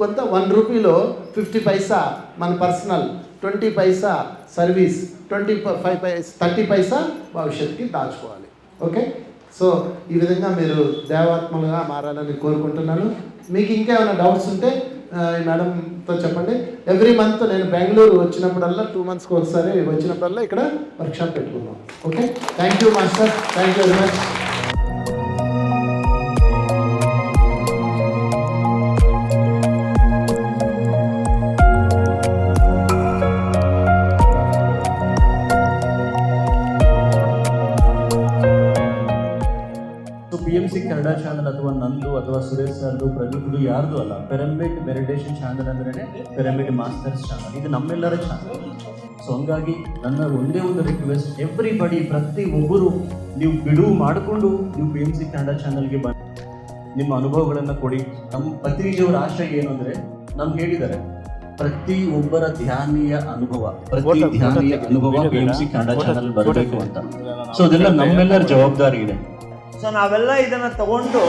కొంత 1 రూపీలో 50 పైసా మన పర్సనల్, 20 పైసా సర్వీస్, 30 పైసా భవిష్యత్తుకి దాచుకోవాలి. ఓకే. సో ఈ విధంగా మీరు దేవాత్మలుగా మారాలని కోరుకుంటున్నాను. మీకు ఇంకా ఏమైనా డౌట్స్ ఉంటే మేడంతో చెప్పండి. ఎవ్రీ మంత్ నేను బెంగళూరు వచ్చినప్పుడల్లా 2 మంత్స్కి ఒకసారి వచ్చినప్పుడల్లా ఇక్కడ వర్క్షాప్ పెట్టుకున్నాం. Okay. Thank you master, thank you very much. PMC Kannada channel ಅಥವಾ ನಂದು ಅಥವಾ ಸುರೇಶ್ ಸರ್ದು ಪ್ರದೀಪ್ದು ಯಾರ್ದು ಅಲ್ಲ, ಪಿರಮಿಡ್ ಮೆಡಿಟೇಷನ್ ಚಾನಲ್ ಅಂದ್ರೆ ಪಿರಮಿಡ್ ಮಾಸ್ಟರ್ಸ್ ಚಾನಲ್, ಇದು ನಮ್ಮೆಲ್ಲರ ಚಾನಲ್. ಸೊ ಹಂಗಾಗಿ ನನ್ನ ಒಂದೇ ಒಂದು ರಿಕ್ವೆಸ್ಟ್, ಎವ್ರಿಬಡಿ, ಪ್ರತಿ ಒಬ್ಬರು ನೀವು ಬಿಡುವು ಮಾಡಿಕೊಂಡು ನೀವು PMC ಕನ್ನಡ ಚಾನಲ್ಗೆ ಬನ್ನಿ, ನಿಮ್ಮ ಅನುಭವಗಳನ್ನು ಕೊಡಿ. ನಮ್ಮ ಪತ್ರಿಕೆಯವರ ಆಶಯ ಏನು ಅಂದರೆ, ನಮ್ಗೆ ಹೇಳಿದ್ದಾರೆ ಪ್ರತಿ ಒಬ್ಬರ ಧ್ಯಾನಿಯ ಅನುಭವ PMC ಕನ್ನಡ ಚಾನಲ್ ಬರಬೇಕು ಅಂತ. ಸೊ ಅದೆಲ್ಲ ನಮ್ಮೆಲ್ಲರ ಜವಾಬ್ದಾರಿ ಇದೆ. ಸೊ ನಾವೆಲ್ಲ ಇದನ್ನು ತಗೊಂಡು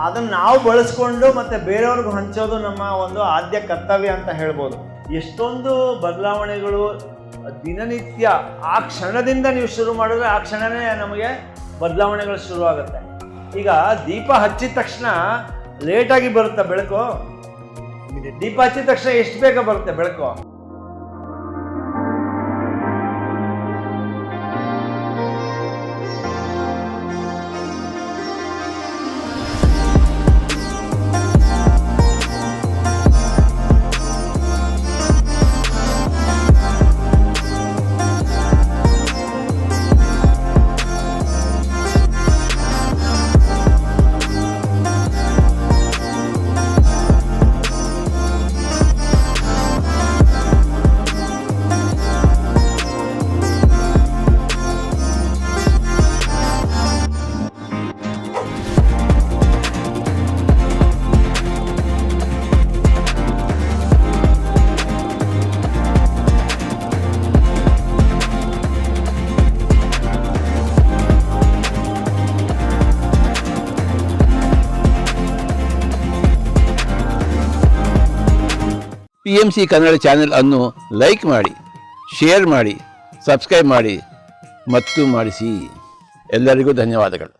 ಅದನ್ನು ನಾವು ಬಳಸ್ಕೊಂಡು ಮತ್ತು ಬೇರೆಯವ್ರಿಗೆ ಹಂಚೋದು ನಮ್ಮ ಒಂದು ಆದ್ಯ ಕರ್ತವ್ಯ ಅಂತ ಹೇಳ್ಬೋದು. ಎಷ್ಟೊಂದು ಬದಲಾವಣೆಗಳು ದಿನನಿತ್ಯ ಆ ಕ್ಷಣದಿಂದ ನೀವು ಶುರು ಮಾಡಿದ್ರೆ ಆ ಕ್ಷಣವೇ ನಮಗೆ ಬದಲಾವಣೆಗಳು ಶುರು ಆಗುತ್ತೆ. ಈಗ ದೀಪ ಹಚ್ಚಿದ ತಕ್ಷಣ ಲೇಟಾಗಿ ಬರುತ್ತೆ ಬೆಳಕು, ದೀಪ ಹಚ್ಚಿದ ತಕ್ಷಣ ಎಷ್ಟು ಬೇಗ ಬರುತ್ತೆ ಬೆಳಕು. PMC ಕನ್ನಡ ಚಾನೆಲ್ ಅನ್ನು ಲೈಕ್ ಮಾಡಿ, ಶೇರ್ ಮಾಡಿ, ಸಬ್ಸ್ಕ್ರೈಬ್ ಮಾಡಿ ಮತ್ತು ಮಾಡಿಸಿ. ಎಲ್ಲರಿಗೂ ಧನ್ಯವಾದಗಳು.